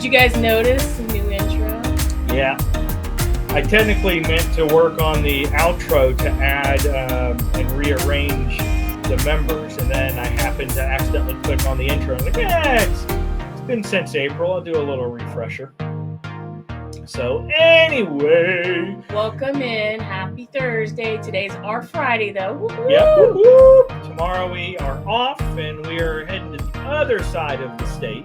you guys notice the new intro? Yeah. I technically meant to work on the outro to add and rearrange the members, and then I happened to accidentally click on the intro. I'm like, yeah, it's been since April. I'll do a little refresher. So anyway. Welcome in. Happy Thursday. Today's our Friday, though. Woo-hoo! Yep. Woo-hoo! Tomorrow we are off, and we are heading to the other side of the state,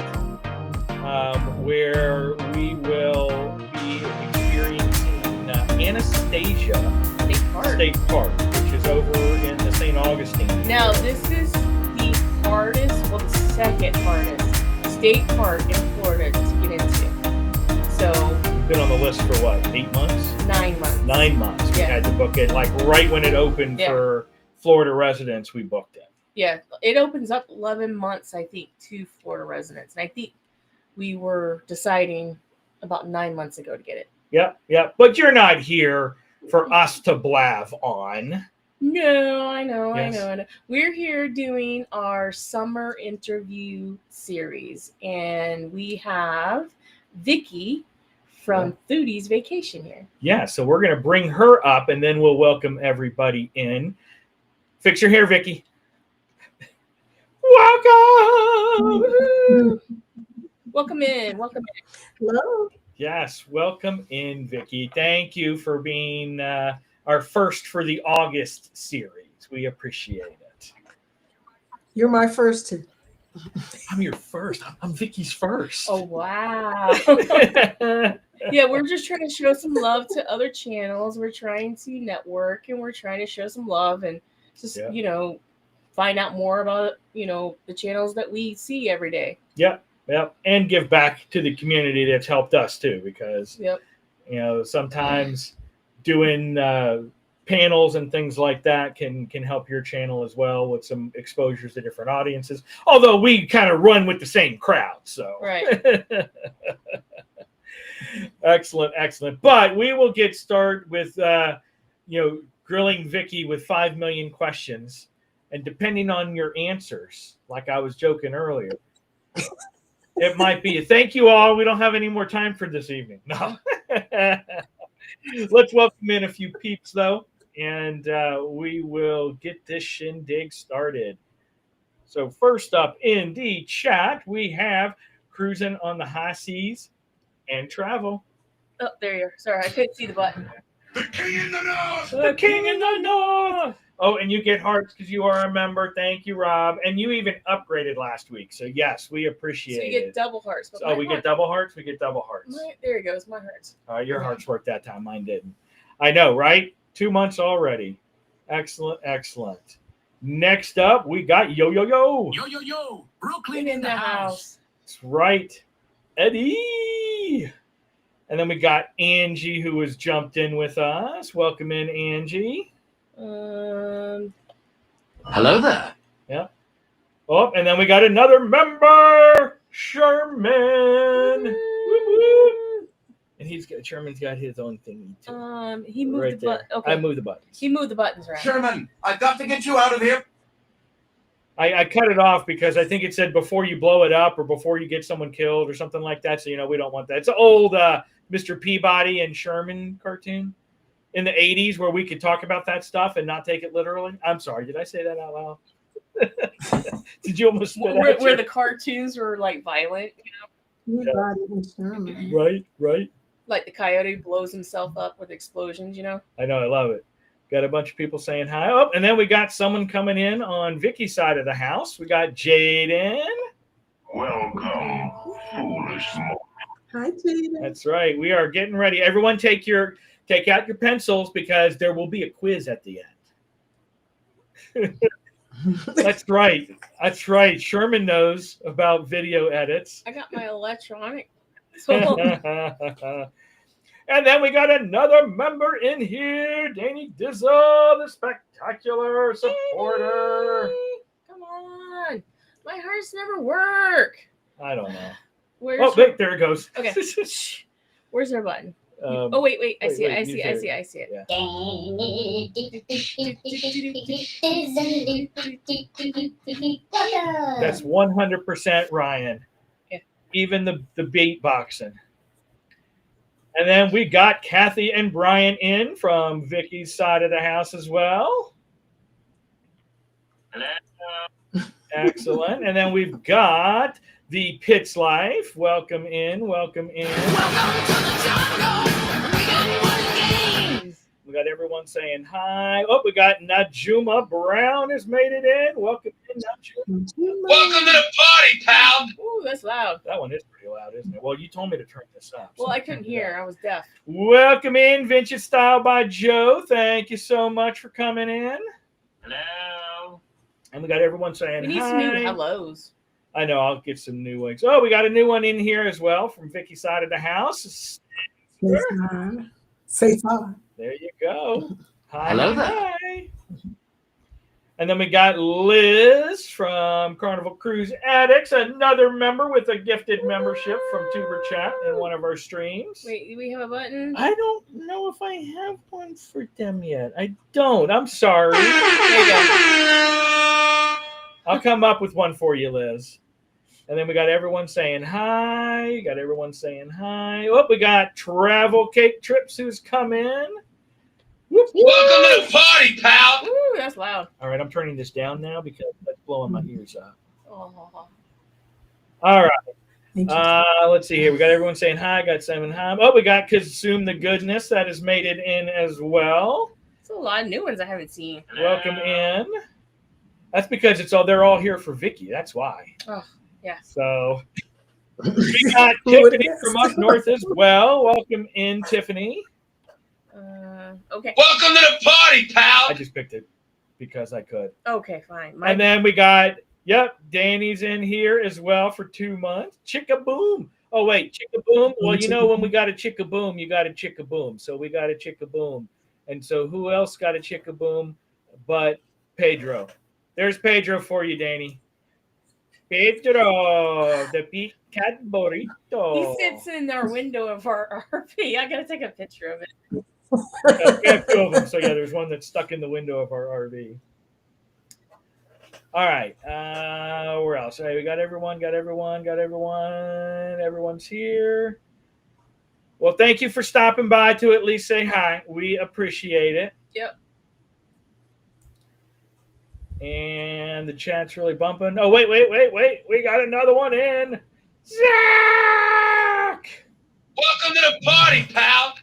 where we will be experiencing Anastasia State Park, which is over in the St. Augustine. Now, this is the hardest, well, the second hardest state park in Florida to get into. So, we've been on the list for what, 8 months? 9 months. 9 months. We had to book it like right when it opened for Florida residents. We booked it. Yeah, it opens up 11 months, I think, to Florida residents. And I think we were deciding about 9 months ago to get it. Yeah. But you're not here for us to blav on. No, I know. We're here doing our summer interview series, and we have Vicky from Foodie's vacation here. Yeah, so we're going to bring her up, and then we'll welcome everybody in. Fix your hair, Vicky. Welcome! Welcome in. Hello. Yes, welcome in, Vicky. Thank you for being our first for the August series. We appreciate it. You're my first too. I'm your first. I'm Vicky's first. Oh, wow. Yeah, we're just trying to show some love to other channels. We're trying to network, and we're trying to show some love and just, find out more about, the channels that we see every day. Yep. And give back to the community that's helped us too, because, sometimes doing panels and things like that can help your channel as well with some exposures to different audiences. Although we kind of run with the same crowd, so. Right. Excellent. But we will get started with, grilling Vicky with 5 million questions. And depending on your answers, like I was joking earlier, it might be. Thank you all. We don't have any more time for this evening. No. Let's welcome in a few peeps, though, and we will get this shindig started. So first up in the chat, we have Cruising on the High Seas and Travel. Oh, there you are. Sorry, I couldn't see the button. The King in the North! The King in the North! Oh, and you get hearts because you are a member. Thank you, Rob. And you even upgraded last week. So, yes, we appreciate it. So you get double hearts. Oh, we get double hearts? We get double hearts. There it goes. My hearts. Your hearts worked that time. Mine didn't. I know, right? 2 months already. Excellent. Next up, we got Yo. Yo. Brooklyn in the house. That's right. Eddie. And then we got Angie, who has jumped in with us. Welcome in, Angie. Hello there. Yeah. Oh, and then we got another member, Sherman. Woo-hoo. And Sherman's got his own thing too. He moved right the button. Okay. I moved the buttons. He moved the buttons around. Sherman, I've got to get you out of here. I cut it off because I think it said before you blow it up or before you get someone killed or something like that. So, we don't want that. It's an old Mr. Peabody and Sherman cartoon in the 80s where we could talk about that stuff and not take it literally. I'm sorry. Did I say that out loud? Did you almost spit out where the cartoons were like violent? Peabody and Sherman. Right. Like the coyote blows himself up with explosions, I know. I love it. Got a bunch of people saying hi. Oh, and then we got someone coming in on Vicky's side of the house. We got Jaden. Welcome, foolish smoke. Hi, Jaden. That's right. We are getting ready. Everyone take out your pencils because there will be a quiz at the end. That's right. Sherman knows about video edits. I got my electronic. And then we got another member in here, Danny Dizzle, the spectacular supporter. Danny, come on. My hearts never work. I don't know. There it goes. Okay. Where's our button? Wait. I see it. Yeah. That's 100% Ryan. Yeah. even the beatboxing. And then we got Kathy and Brian in from Vicky's side of the house as well. Excellent. And then we've got the Pitts Life. Welcome in. Welcome in. Welcome to the jungle. We got everyone saying hi. Oh, we got Najuma Brown has made it in. Welcome in, Najuma. Welcome to the party, pal. Ooh, that's loud. That one is pretty loud, isn't it? Well, you told me to turn this up. Well, I couldn't hear. I was deaf. Welcome in, Vintage Style by Joe. Thank you so much for coming in. Hello. And we got everyone saying We need hi. some new hellos. I know, I'll get some new ones. Oh, we got a new one in here as well from Vicky's side of the house. Say hi. There you go. Hi. Hello there. Hi. And then we got Liz from Carnival Cruise Addicts, another member with a gifted membership from Tuber Chat in one of our streams. Wait, do we have a button? I don't know if I have one for them yet. I don't. I'm sorry. There you go. I'll come up with one for you, Liz. And then we got everyone saying hi. Got everyone saying hi. Oh, we got Travel Cake Trips who's come in. Whoop, whoop. Welcome to the party, pal. Ooh, that's loud. All right, I'm turning this down now because that's blowing my ears out. Oh. All right. Thank you. Let's see here. We got everyone saying hi. Got Simon hi. Oh, we got Consume the Goodness that has made it in as well. There's a lot of new ones I haven't seen. Welcome in. That's because they're all here for Vicky. That's why. Oh, yeah. So we got Who it Tiffany is? from up north as well. Welcome in, Tiffany. Okay. Welcome to the party, pal. I just picked it because I could. Okay, fine. And then we got, Danny's in here as well for 2 months. Chicka Boom. Oh, wait, Chicka Boom. Well, you know, when we got a Chicka Boom, you got a Chicka Boom. So we got a Chicka Boom. And so who else got a Chicka Boom but Pedro? There's Pedro for you, Danny. Pedro, the PKAT burrito. He sits in our window of our RV. I gotta take a picture of it. We have two of them. So, yeah, there's one that's stuck in the window of our RV. All right. Where else? All right, we got everyone. Everyone's here. Well, thank you for stopping by to at least say hi. We appreciate it. Yep. And the chat's really bumping. Oh, wait. We got another one in. Zach! Welcome to the party, pal.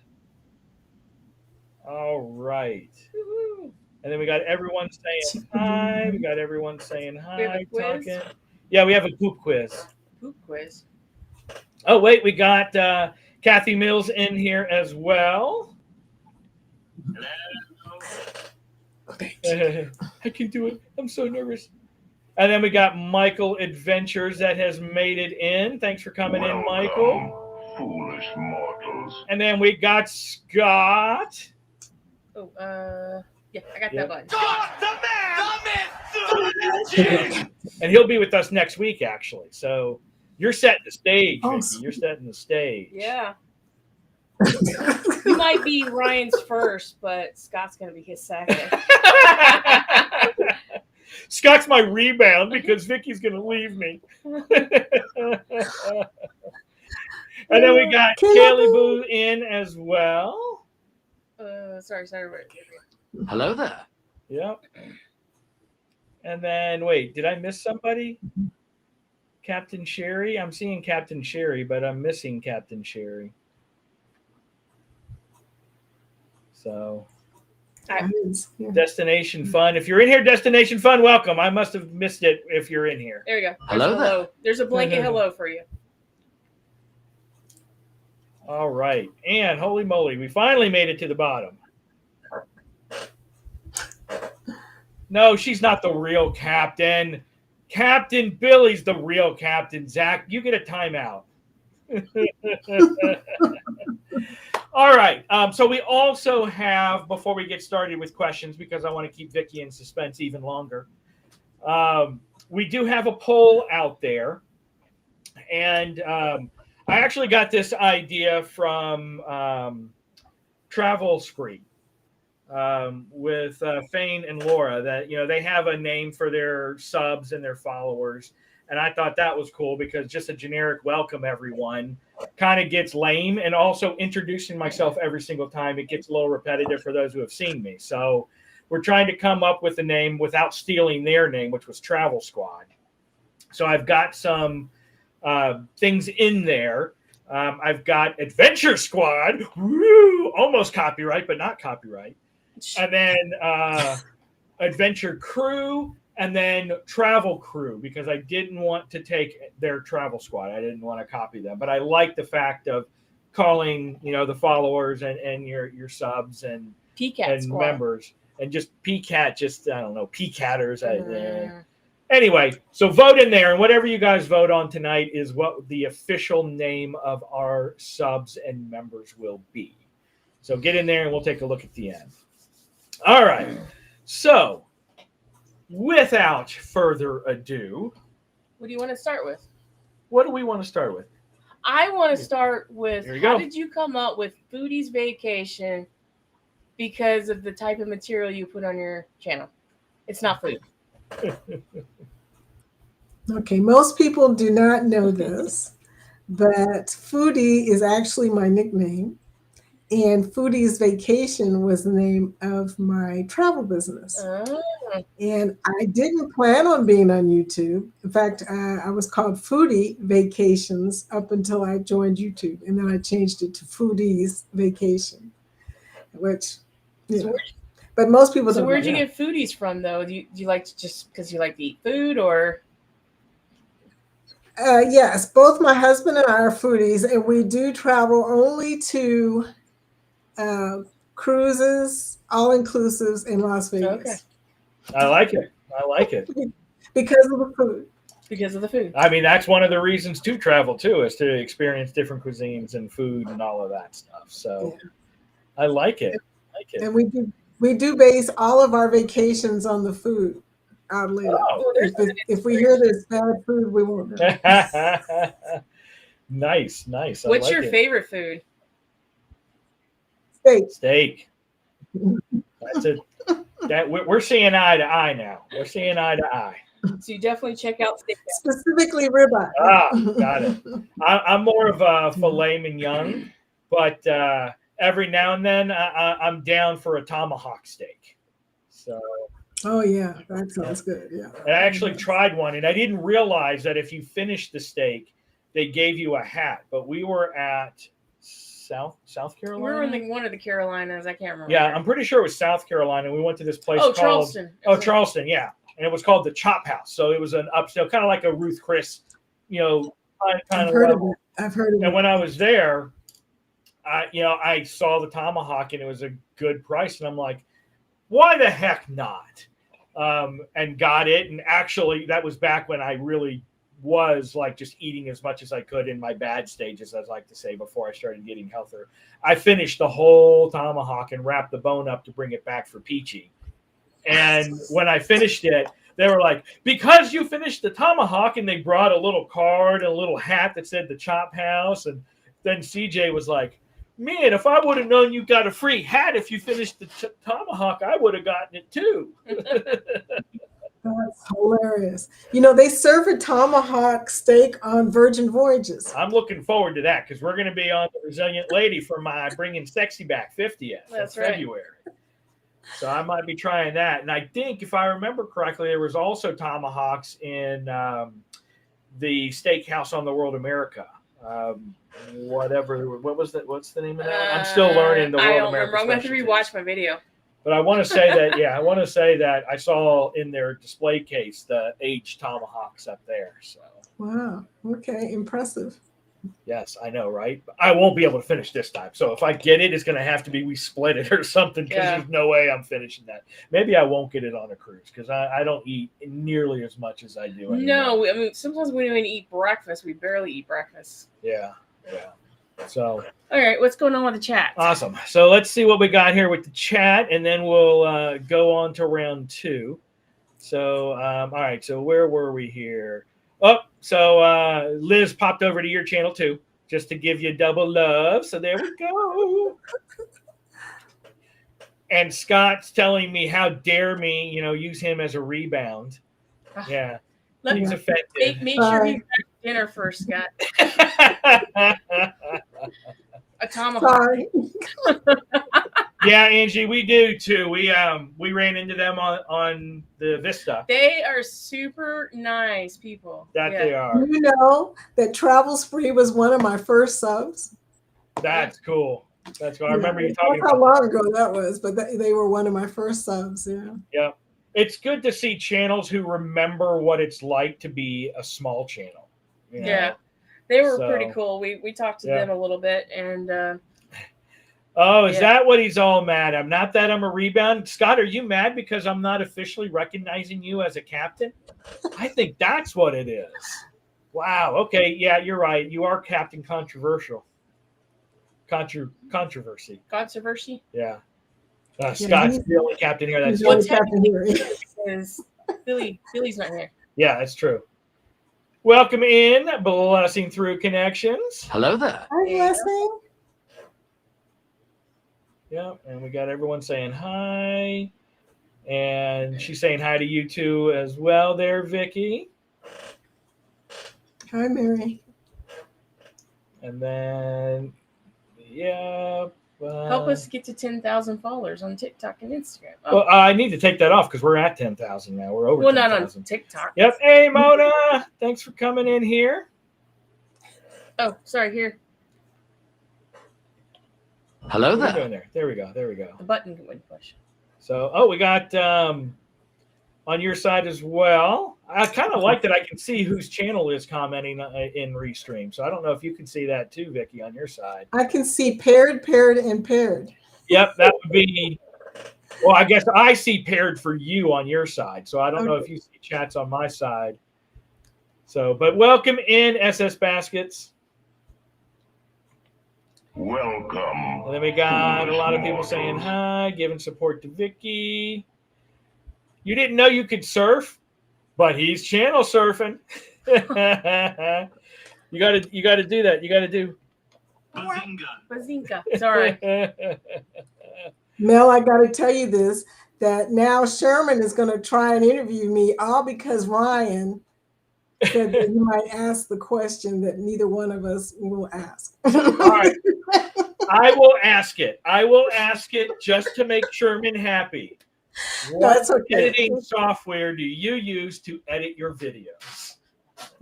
All right. Woo-hoo. And then we got everyone saying hi. We got everyone saying hi. We have a quiz? Talking. Yeah, we have a poop quiz. Poop quiz. Oh, wait. We got Kathy Mills in here as well. I can do it. I'm so nervous. And then we got Michael Adventures that has made it in. Thanks for coming in, Michael. Foolish mortals. And then we got Scott. Oh, yeah, I got that button. And he'll be with us next week, actually. So you're setting the stage, Vicky. Awesome. You're setting the stage. Yeah. You might be Ryan's first, but Scott's gonna be his second. Scott's my rebound because Vicky's going to leave me. And then we got Kaylee Boo in as well. Sorry. Hello there. Yep. And then, wait, did I miss somebody? Captain Sherry? I'm seeing Captain Sherry, but I'm missing Captain Sherry. So, Destination Fun. If you're in here, Destination Fun, welcome. I must have missed it if you're in here. There you go. Hello there. There's a blanket hello for you. All right. And holy moly, we finally made it to the bottom. No, she's not the real captain. Captain Billy's the real captain. Zach, you get a timeout. All right. So we also have, before we get started with questions, because I want to keep Vicky in suspense even longer, we do have a poll out there. And I actually got this idea from Travel Screen with Fane and Laura that, they have a name for their subs and their followers. And I thought that was cool because just a generic welcome everyone kind of gets lame, and also introducing myself every single time, it gets a little repetitive for those who have seen me. So we're trying to come up with a name without stealing their name, which was Travel Squad. So I've got some things in there. I've got Adventure Squad, woo, almost copyright, but not copyright. And then Adventure Crew, and then Travel Crew, because I didn't want to take their Travel Squad. I didn't want to copy them, but I like the fact of calling, the followers and your subs and PKAT Squad. members, and just PKAT, just I don't know, PKATers. Anyway, so vote in there, and whatever you guys vote on tonight is what the official name of our subs and members will be. So get in there, and we'll take a look at the end. All right. So, without further ado, what do you want to start with? What do we want to start with? I want to start with how did you come up with Foodie's Vacation because of the type of material you put on your channel? It's not food. Okay, most people do not know this, but Foodie is actually my nickname. And Foodie's Vacation was the name of my travel business. Oh. And I didn't plan on being on YouTube. In fact, I was called Foodie Vacations up until I joined YouTube. And then I changed it to Foodie's Vacation, which, but most people don't know. So where'd you get foodies from, though? Do you like to just because you like to eat food, or? Yes, both my husband and I are foodies, and we do travel only to cruises, all-inclusives in Las Vegas. Okay. I like it. Because of the food. Because of the food. I mean, that's one of the reasons to travel, too, is to experience different cuisines and food and all of that stuff. So I like it. And we do base all of our vacations on the food. Oddly enough. If we hear there's bad food, we won't go. Nice. What's your favorite food? Steak. That's it. We're seeing eye to eye now. We're seeing eye to eye. So you definitely check out steak. Specifically ribeye. Got it. I'm more of a filet mignon, but every now and then I'm down for a tomahawk steak. So. Oh yeah, that sounds good. Yeah. I actually tried one, and I didn't realize that if you finished the steak, they gave you a hat. But we were at South Carolina. We were in one of the Carolinas. I can't remember. Yeah, I'm pretty sure it was South Carolina. We went to this place called Charleston. Charleston. Yeah, and it was called the Chop House. So it was an upscale, kind of like a Ruth Chris, kind of level. I've heard of it. And when I was there, I saw the tomahawk, and it was a good price, and I'm like, why the heck not? And got it. And actually, that was back when I really was like just eating as much as I could in my bad stages, as I like to say, before I started getting healthier. I finished the whole tomahawk and wrapped the bone up to bring it back for Peachy. And when I finished it, they were like, because you finished the tomahawk, and they brought a little card and a little hat that said the Chop House. And then CJ was like, man, if I would have known you got a free hat if you finished the tomahawk, I would have gotten it too. That's hilarious. They serve a tomahawk steak on Virgin Voyages. I'm looking forward to that because we're going to be on the Resilient Lady for my Bringing Sexy Back 50th in February. So I might be trying that. And I think, if I remember correctly, there was also tomahawks in the steakhouse on the World America. What's the name of that? I'm still learning the World America. I don't remember. I'm going to have to rewatch my video. But I want to say that I saw in their display case the aged tomahawks up there. So wow, okay, impressive. Yes, I know, right? But I won't be able to finish this time. So if I get it, it's going to have to be we split it or something, because there's no way I'm finishing that. Maybe I won't get it on a cruise because I don't eat nearly as much as I do anymore. No, I mean, sometimes when we eat breakfast, we barely eat breakfast. Yeah. So. All right, what's going on with the chat? Awesome. So let's see what we got here with the chat, and then we'll go on to round 2. So, all right. So where were we here? Oh, so Liz popped over to your channel too, just to give you double love. So there we go. And Scott's telling me, how dare me, use him as a rebound. Yeah. He's offended. Make sure he's at dinner first, Scott. A tomahawk. Sorry. Yeah, Angie, we do too. We ran into them on the Vista. They are super nice people. They are. Do you know that Travel Spree was one of my first subs? That's cool. That's cool. I remember you That's talking how about long ago that was, but they were one of my first subs. Yeah. Yeah. It's good to see channels who remember what it's like to be a small channel. You know? Yeah. They were pretty cool. We talked to them a little bit, and is that what he's all mad? I'm not that I'm a rebound. Scott, are you mad because I'm not officially recognizing you as a captain? I think that's what it is. Wow. Okay. Yeah, you're right. You are Captain Controversial. Controversy. Controversy. Yeah. Scott's the only captain here. That's What's happening here? Is Billy's not here. Yeah, that's true. Welcome in, Blessing Through Connections. Hello there. Hi, Blessing. Yeah, and we got everyone saying hi. And she's saying hi to you too as well there, Vicky. Hi, Mary. And then, help us get to 10,000 followers on TikTok and Instagram. Oh. Well, I need to take that off because we're at 10,000 now. We're over 10,000. Not on TikTok. Yep. Hey, Mona. Thanks for coming in here. Oh, sorry. Here. Hello What are there. we doing there? There we go. There we go. The button would push. So, we got on your side as well. I kind of like that I can see whose channel is commenting in Restream. So I don't know if you can see that too, Vicky, on your side. I can see paired, and paired. Yep, that would be. Well, I guess I see paired for you on your side. So I don't know if you see chats on my side. So, but welcome in, SS Baskets. Welcome. And then we got a lot of people saying hi, giving support to Vicky. You didn't know you could surf, but he's channel surfing. You got to do that. You got to do. Bazinga. Sorry. Mel, I got to tell you this, that now Sherman is going to try and interview me, all because Ryan said that you might ask the question that neither one of us will ask. All right. I will ask it. I will ask it just to make Sherman happy. That's What okay. editing software do you use to edit your videos?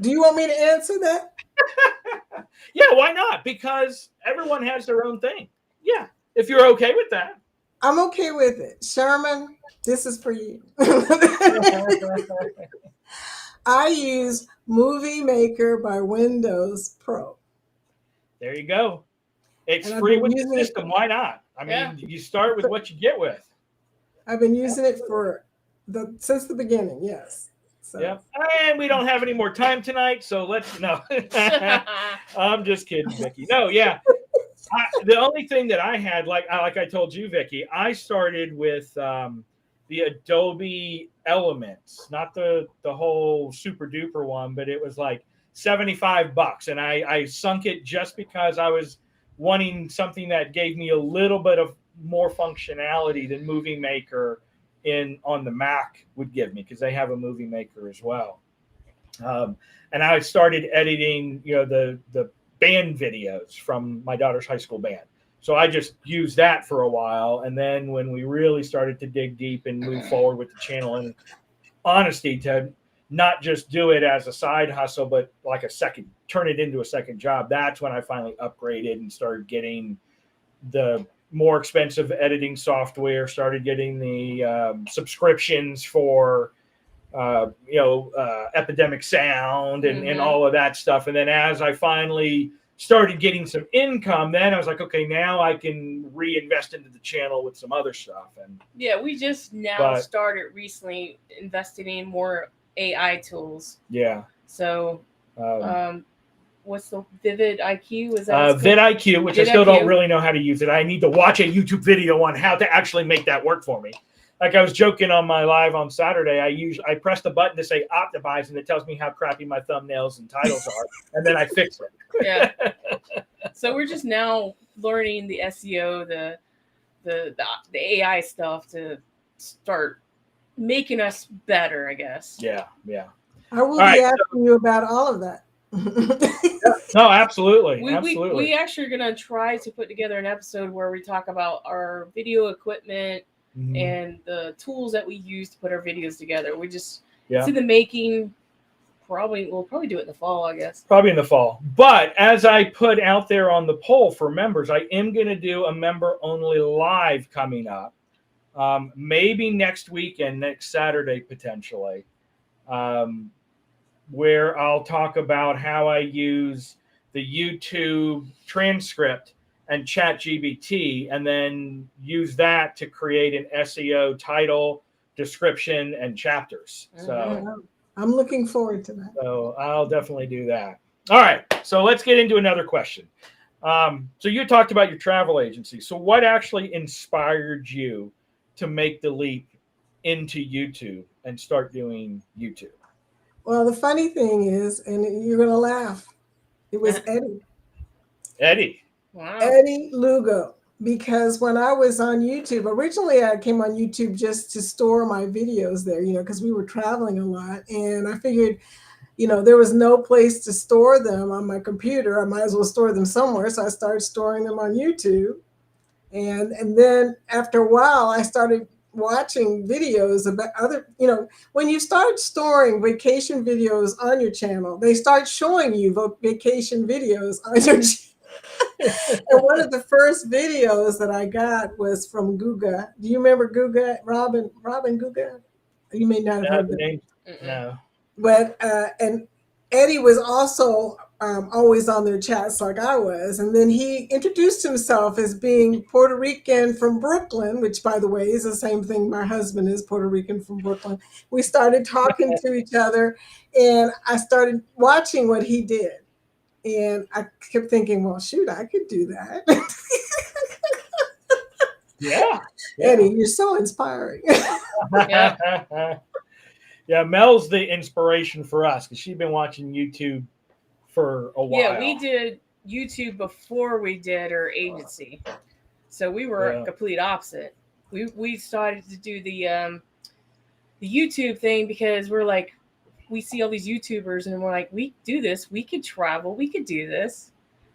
Do you want me to answer that? Yeah, why not? Because everyone has their own thing. Yeah, if you're okay with that. I'm okay with it. Sherman, this is for you. I use Movie Maker by Windows Pro. There you go. It's And I've free been with the using it- system. Why not? I mean, you start with what you get with. I've been using it since the beginning, yes. So. Yep. And we don't have any more time tonight, so let's no. I'm just kidding, Vicky. No, yeah. The only thing that I had, like I told you, Vicky, I started with the Adobe Elements, not the whole super duper one, but it was like $75, and I sunk it just because I was wanting something that gave me a little bit of more functionality than Movie Maker on the Mac would give me, because they have a Movie Maker as well. And I started editing, the band videos from my daughter's high school band. So I just used that for a while. And then when we really started to dig deep and move forward with the channel, and honesty, to not just do it as a side hustle, but like turn it into a second job, that's when I finally upgraded and started getting the more expensive editing software, started getting the subscriptions for Epidemic Sound and all of that stuff. And then as I finally started getting some income, then I was like, okay, now I can reinvest into the channel with some other stuff. And yeah, we just started recently investing in more AI tools. Yeah. So what's the Vivid IQ? Is that vidIQ, which I still don't really know how to use it. I need to watch a YouTube video on how to actually make that work for me. Like I was joking on my live on Saturday, I press the button to say optimize, and it tells me how crappy my thumbnails and titles are, and then I fix it. Yeah. So we're just now learning the SEO, the AI stuff to start making us better, I guess. Yeah, yeah. I will All be right, asking you about all of that. No, absolutely. We actually are gonna try to put together an episode where we talk about our video equipment and the tools that we use to put our videos together. It's in the making. We'll probably do it in the fall, I guess. Probably in the fall. But as I put out there on the poll for members, I am going to do a member-only live coming up. Maybe next weekend, next Saturday, potentially, where I'll talk about how I use the YouTube transcript and ChatGPT, and then use that to create an SEO title, description, and chapters. So I'm looking forward to that. So I'll definitely do that. All right. So let's get into another question. So you talked about your travel agency. So what actually inspired you to make the leap into YouTube and start doing YouTube? Well, the funny thing is, and you're going to laugh, it was Eddie. Eddie. Wow. Eddie Lugo. Because when I was on YouTube, originally I came on YouTube just to store my videos there, because we were traveling a lot. And I figured, there was no place to store them on my computer. I might as well store them somewhere. So I started storing them on YouTube. And then after a while, I started watching videos about other, when you start storing vacation videos on your channel, they start showing you vacation videos on your channel. And one of the first videos that I got was from Guga. Do you remember Guga? Robin Guga? You may not have heard the name. No. But and Eddie was also always on their chats like I was. And then he introduced himself as being Puerto Rican from Brooklyn, which, by the way, is the same thing. My husband is Puerto Rican from Brooklyn. We started talking to each other, and I started watching what he did. And I kept thinking, well, shoot, I could do that. Yeah. Eddie, you're so inspiring. Yeah, Mel's the inspiration for us because she's been watching YouTube for a while. Yeah, we did YouTube before we did our agency. So we were complete opposite. We started to do the YouTube thing because we're like, we see all these YouTubers and we're like, we do this, we could travel, we could do this.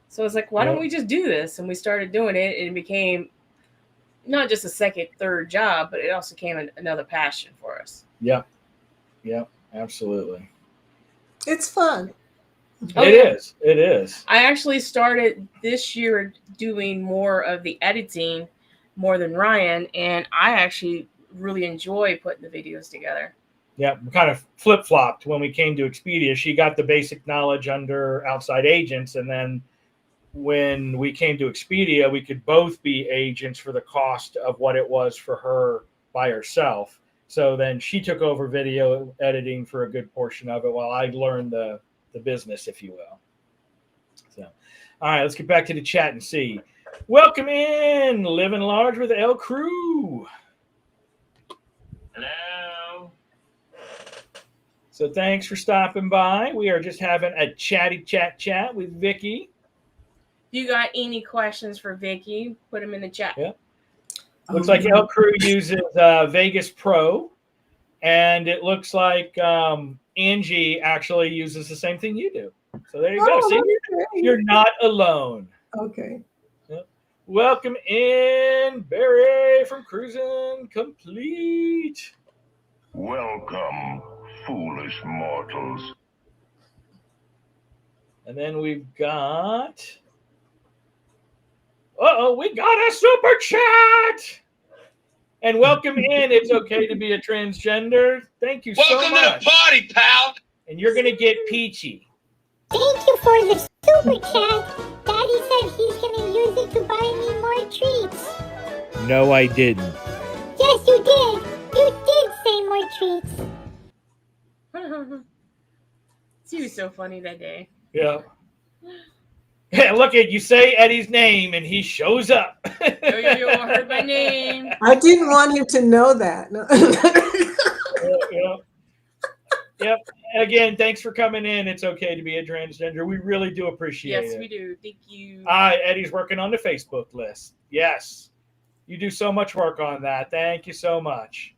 So I was like, why don't we just do this? And we started doing it, and it became not just a second, third job, but it also became another passion for us. Yep, absolutely. It's fun. It is. I actually started this year doing more of the editing more than Ryan, and I actually really enjoy putting the videos together. Yeah, we kind of flip-flopped when we came to Expedia. She got the basic knowledge under outside agents, and then when we came to Expedia, we could both be agents for the cost of what it was for her by herself. So then she took over video editing for a good portion of it while I learned the business, if you will. So, all right, let's get back to the chat and see. Welcome in, Living Large with L Crew. Hello. So thanks for stopping by. We are just having a chatty chat with Vicky. If you got any questions for Vicky, put them in the chat. Yeah. Looks like L Crew uses Vegas Pro, and it looks like Angie actually uses the same thing you do. So there you go. See, you're not alone. Okay. Yep. Welcome in, Barry from Cruising Complete. Welcome, foolish mortals. And then we've got... we got a super chat! And welcome in. It's okay to be a transgender. Thank you so much. Welcome to the party, pal. And you're going to get peachy. Thank you for the super chat. Daddy said he's going to use it to buy me more treats. No, I didn't. Yes, you did. You did say more treats. She was so funny that day. Yeah. Yeah, look at you say Eddie's name and he shows up. You heard my name. I didn't want him to know that. No. Yep. Again, thanks for coming in. It's okay to be a transgender. We really do appreciate it. Yes, we do. Thank you. Eddie's working on the Facebook list. Yes. You do so much work on that. Thank you so much.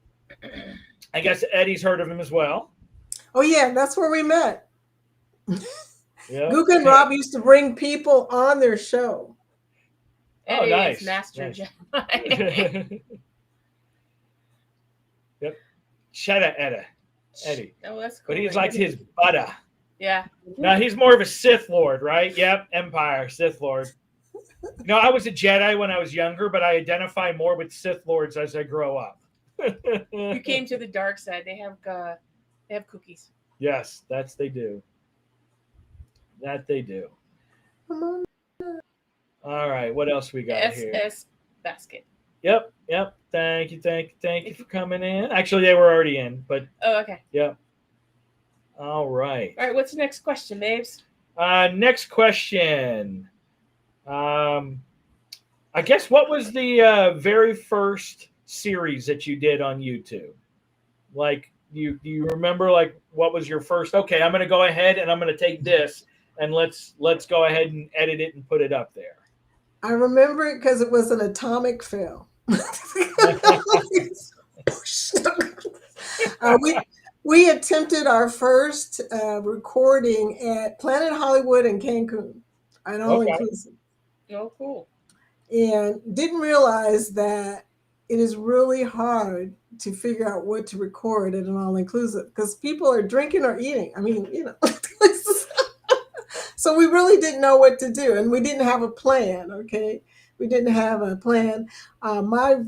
I guess Eddie's heard of him as well. Oh yeah, that's where we met. Yeah. Guga and Rob used to bring people on their show. Eddie nice. is Master Nice. Jedi. Yep. Shout out Eddie. Oh, that's cool. But he likes his butter. Yeah. No, he's more of a Sith Lord, right? Yep, Empire, Sith Lord. No, I was a Jedi when I was younger, but I identify more with Sith Lords as I grow up. You came to the dark side. They have cookies. Yes, they do. That they do. All right, what else we got here? SS basket. Yep. Thank you for coming in. Actually, they were already in, but Oh, okay. yep. All right. All right. What's the next question, babes? Next question. I guess what was the very first series that you did on YouTube? Like, do you remember like what was your first? Okay, I'm going to go ahead and I'm going to take this and let's go ahead and edit it and put it up there. I remember it because it was an atomic fail. We attempted our first recording at Planet Hollywood in Cancun, an all-inclusive. Oh, cool. And didn't realize that it is really hard to figure out what to record at an all-inclusive because people are drinking or eating. I mean, So we really didn't know what to do, and we didn't have a plan, okay? We didn't have a plan. My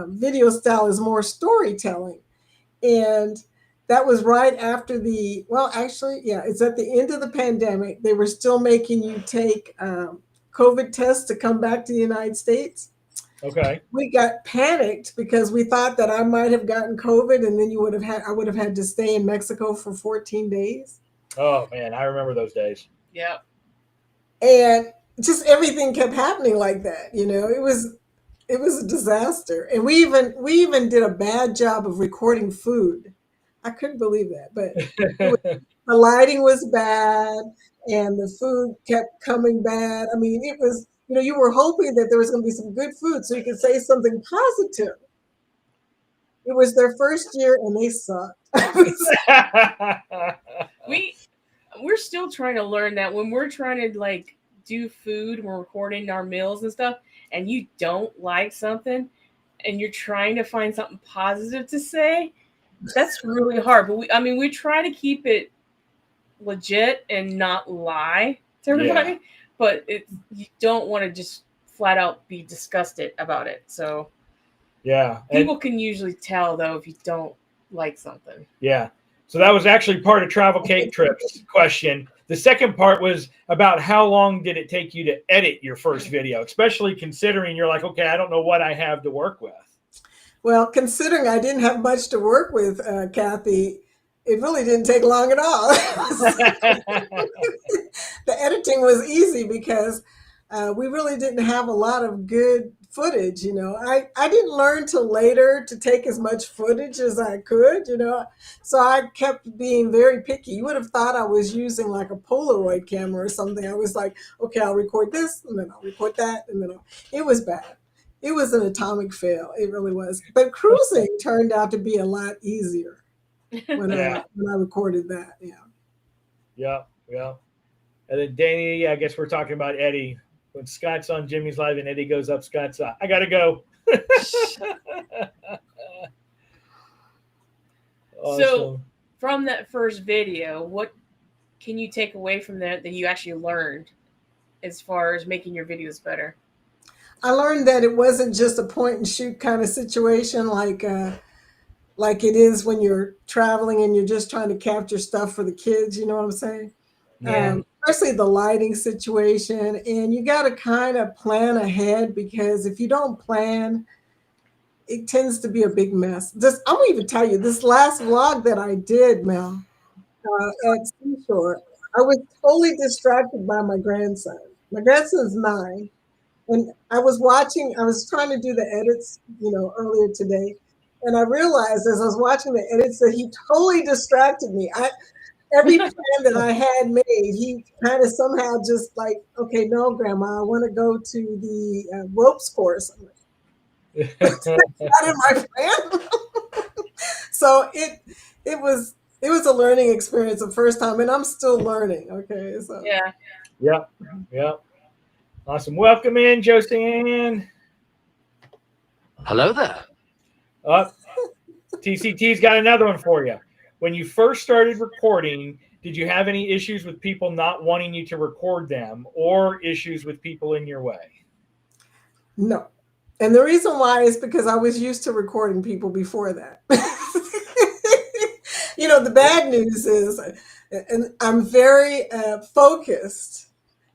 video style is more storytelling, and that was right after it's at the end of the pandemic. They were still making you take COVID tests to come back to the United States. Okay. We got panicked because we thought that I might have gotten COVID, and then I would have had to stay in Mexico for 14 days. Oh man, I remember those days. Yeah. And just everything kept happening like that. It was a disaster. And we even did a bad job of recording food. I couldn't believe that, but the lighting was bad and the food kept coming bad. I mean, it was, you were hoping that there was going to be some good food so you could say something positive. It was their first year and they sucked. We're still trying to learn that when we're trying to like do food, we're recording our meals and stuff, and you don't like something and you're trying to find something positive to say, that's really hard. But we try to keep it legit and not lie to everybody, but you don't want to just flat out be disgusted about it. So people can usually tell though if you don't like something. Yeah. So that was actually part of Travel Cake Trips question. The second part was about how long did it take you to edit your first video, especially considering you're like, okay, I don't know what I have to work with. Well, considering I didn't have much to work with, Kathy, it really didn't take long at all. The editing was easy because we really didn't have a lot of good footage. I didn't learn till later to take as much footage as I could, so I kept being very picky. You would have thought I was using like a Polaroid camera or something. I was like, okay, I'll record this and then I'll record that, and then it was bad. It was an atomic fail. It really was. But cruising turned out to be a lot easier when I recorded that. Yeah. And then Danny, I guess we're talking about Eddie. When Scott's on Jimmy's Live and Eddie goes up, Scott's I gotta go. Awesome. So from that first video, what can you take away from that you actually learned as far as making your videos better? I learned that it wasn't just a point and shoot kind of situation like it is when you're traveling and you're just trying to capture stuff for the kids. You know what I'm saying? Yeah. Especially the lighting situation. And you got to kind of plan ahead because if you don't plan, it tends to be a big mess. I'm going to even tell you, this last vlog that I did, Mel, at Seashore, I was totally distracted by my grandson. My grandson's 9. And I was trying to do the edits, earlier today. And I realized as I was watching the edits that he totally distracted me. Every plan that I had made, he kind of somehow just like, okay, no, Grandma, I want to go to the ropes course. I'm like, that's not in my plan. So it it was a learning experience the first time, and I'm still learning. Okay, so Yeah. Yep. Awesome. Welcome in, Joseanne. Hello there. TCT's got another one for you. When you first started recording, did you have any issues with people not wanting you to record them or issues with people in your way? no. And the reason why is because I was used to recording people before that. The bad news is, and I'm very focused,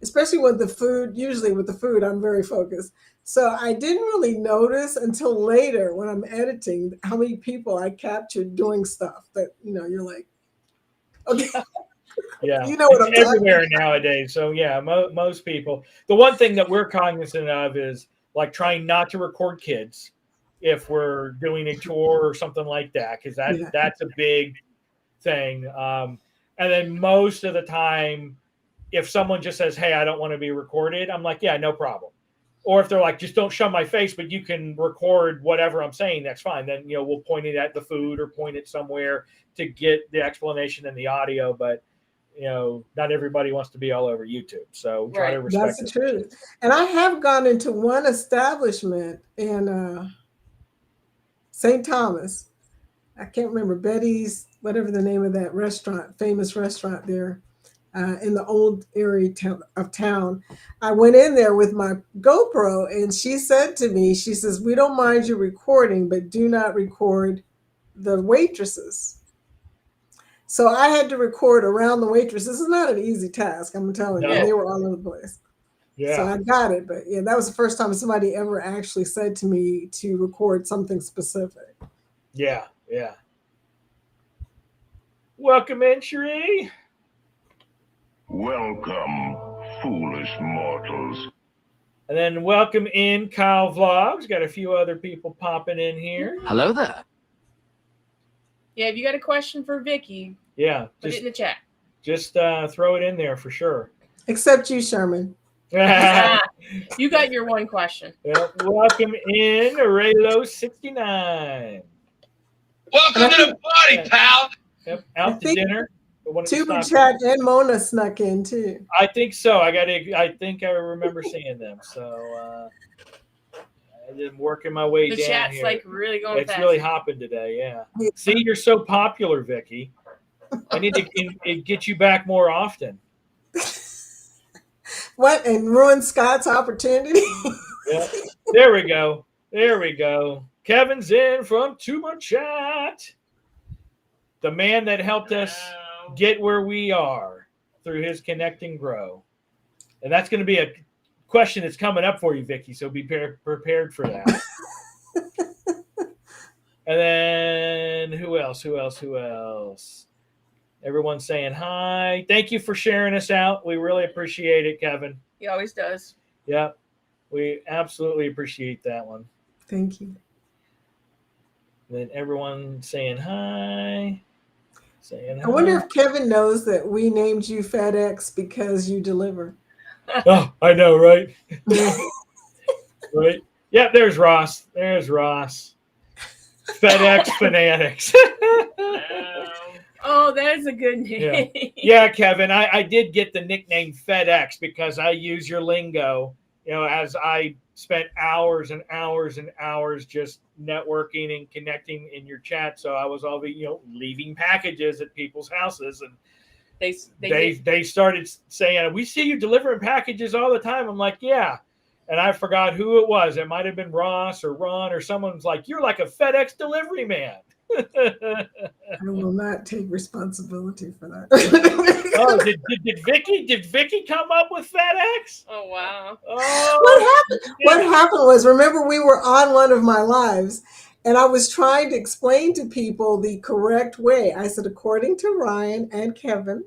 especially with the food. Usually with the food, I'm very focused. So I didn't really notice until later when I'm editing how many people I captured doing stuff that, you're like, okay. Yeah, You know what I'm it's everywhere talking about. nowadays. So yeah, most people. The one thing that we're cognizant of is like trying not to record kids if we're doing a tour or something like that, because that's a big thing. And then most of the time, if someone just says, "Hey, I don't want to be recorded," I'm like, "Yeah, no problem." Or if they're like, "Just don't show my face, but you can record whatever I'm saying," that's fine. Then we'll point it at the food or point it somewhere to get the explanation and the audio. But not everybody wants to be all over YouTube. So try to respect That's the truth. And I have gone into one establishment in St. Thomas. I can't remember, Betty's, whatever the name of that restaurant, famous restaurant there in the old area of town. I went in there with my GoPro and she said to me, she says, "We don't mind you recording, but do not record the waitresses." So I had to record around the waitress. This is not an easy task, I'm telling you. No. They were all over the place. Yeah. So I got it. But yeah, that was the first time somebody ever actually said to me to record something specific. Yeah. Welcome in, Cherie. Welcome, foolish mortals. And then welcome in, Kyle Vlogs. Got a few other people popping in here. Hello there. Yeah, if you got a question for Vicky, Yeah, put it in the chat. Just throw it in there for sure. Except you, Sherman. You got your one question. Welcome in, Raylo69. Welcome to the party, pal. Yep, out to dinner. Tuber Chat and Mona snuck in too. I think so. I think I remember seeing them. So I've been working my way down. The chat's here. like really going It's fast. really hopping today. Yeah. See, you're so popular, Vicky. I need to get you back more often. What? And ruin Scott's opportunity? Yeah. There we go. Kevin's in from Tuber Chat. The man that helped us get where we are through his Connect and Grow. And that's going to be a question that's coming up for you, Vicky, so be prepared for that. And then who else? Everyone's saying hi. Thank you for sharing us out. We really appreciate it, Kevin. He always does. Yeah, we absolutely appreciate that one. Thank you. And then everyone saying hi. I wonder if Kevin knows that we named you FedEx because you deliver. Oh, I know, right? Right. Yeah, there's Ross. FedEx Fanatics. Oh, that is a good name. Yeah, Kevin, I did get the nickname FedEx because I use your lingo, as I spent hours and hours and hours just networking and connecting in your chat. So I was always, leaving packages at people's houses, and they started saying, "We see you delivering packages all the time." I'm like, "Yeah." And I forgot who it was. It might have been Ross or Ron or someone's like, "You're like a FedEx delivery man." I will not take responsibility for that. Oh, did Vicky come up with FedEx? Oh wow. Oh, what happened was, remember, we were on one of my lives and I was trying to explain to people the correct way. I said, according to Ryan and Kevin,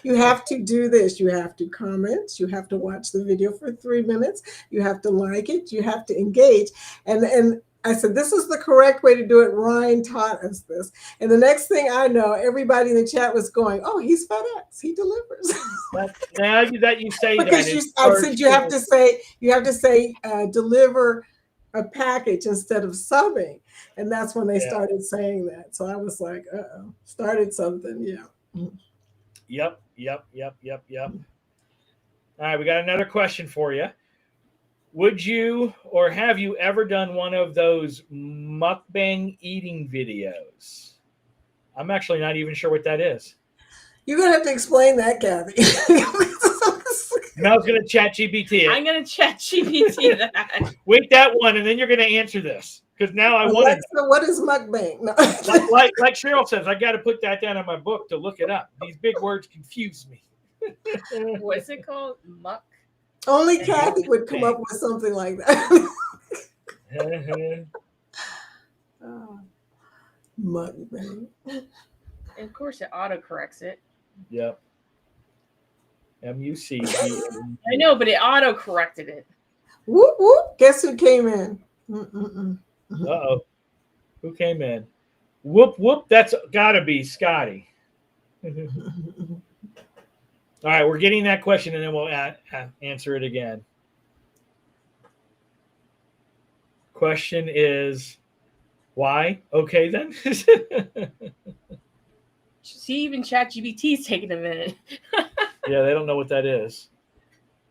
you have to do this. You have to comment. You have to watch the video for 3 minutes. You have to like it. You have to engage. And I said, this is the correct way to do it. Ryan taught us this. And the next thing I know, everybody in the chat was going, "Oh, he's FedEx. He delivers." Now that you say because that, I said you have to say deliver a package instead of subbing. And that's when they started saying that. So I was like, uh-oh, started something. Yeah. Yep. All right, we got another question for you. Would you or have you ever done one of those mukbang eating videos? I'm actually not even sure what that is. You're going to have to explain that, Kathy. Mel's going to chat GPT it. I'm going to chat GPT that. Wait that one, and then you're going to answer this. Because now I want Alexa, what is mukbang? No. like Cheryl says, I got to put that down in my book to look it up. These big words confuse me. What's it called? Muck? Only Kathy would come up with something like that. Mukbang. And of course, it autocorrects it. Yep. MUC. I know, but it autocorrected it. Whoop, whoop. Guess who came in? Uh-oh. Who came in? Whoop, whoop. That's got to be Scotty. All right, we're getting that question, and then we'll answer it again. Question is, why? Okay, then. See, even ChatGPT is taking a minute. Yeah, they don't know what that is.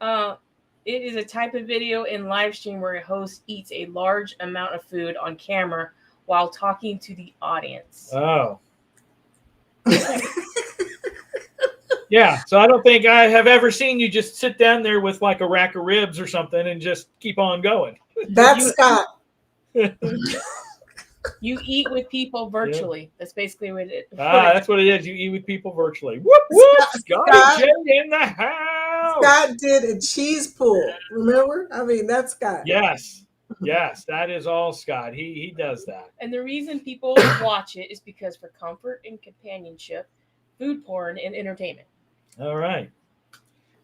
It is a type of video in live stream where a host eats a large amount of food on camera while talking to the audience. Oh. Yeah, so I don't think I have ever seen you just sit down there with like a rack of ribs or something and just keep on going. That's Scott. You eat with people virtually. Yeah. That's basically what it is. That's what it is. You eat with people virtually. Whoop, whoop. Scott J in the house. Scott did a cheese pull. Remember? I mean, that's Scott. Yes. Yes, that is all Scott. He does that. And the reason people watch it is because for comfort and companionship, food porn, and entertainment. All right.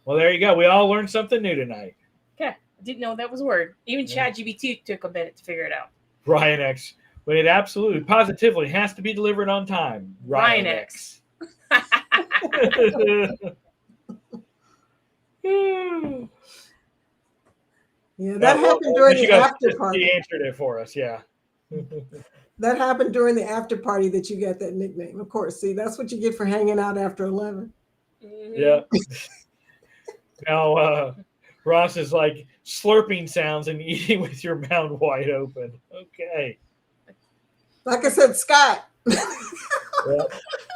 Well, there you go. We all learned something new tonight. Okay. I didn't know that was a word. Even ChatGPT took a minute to figure it out. Ryan X. But it absolutely, positively has to be delivered on time. Ryan X. Yeah, that happened during the after party. He answered it for us, yeah. That happened during the after party that you got that nickname. Of course, see, that's what you get for hanging out after 11. Mm-hmm. Yeah. Now, Ross is like slurping sounds and eating with your mouth wide open. Okay. Like I said, Scott. Yeah.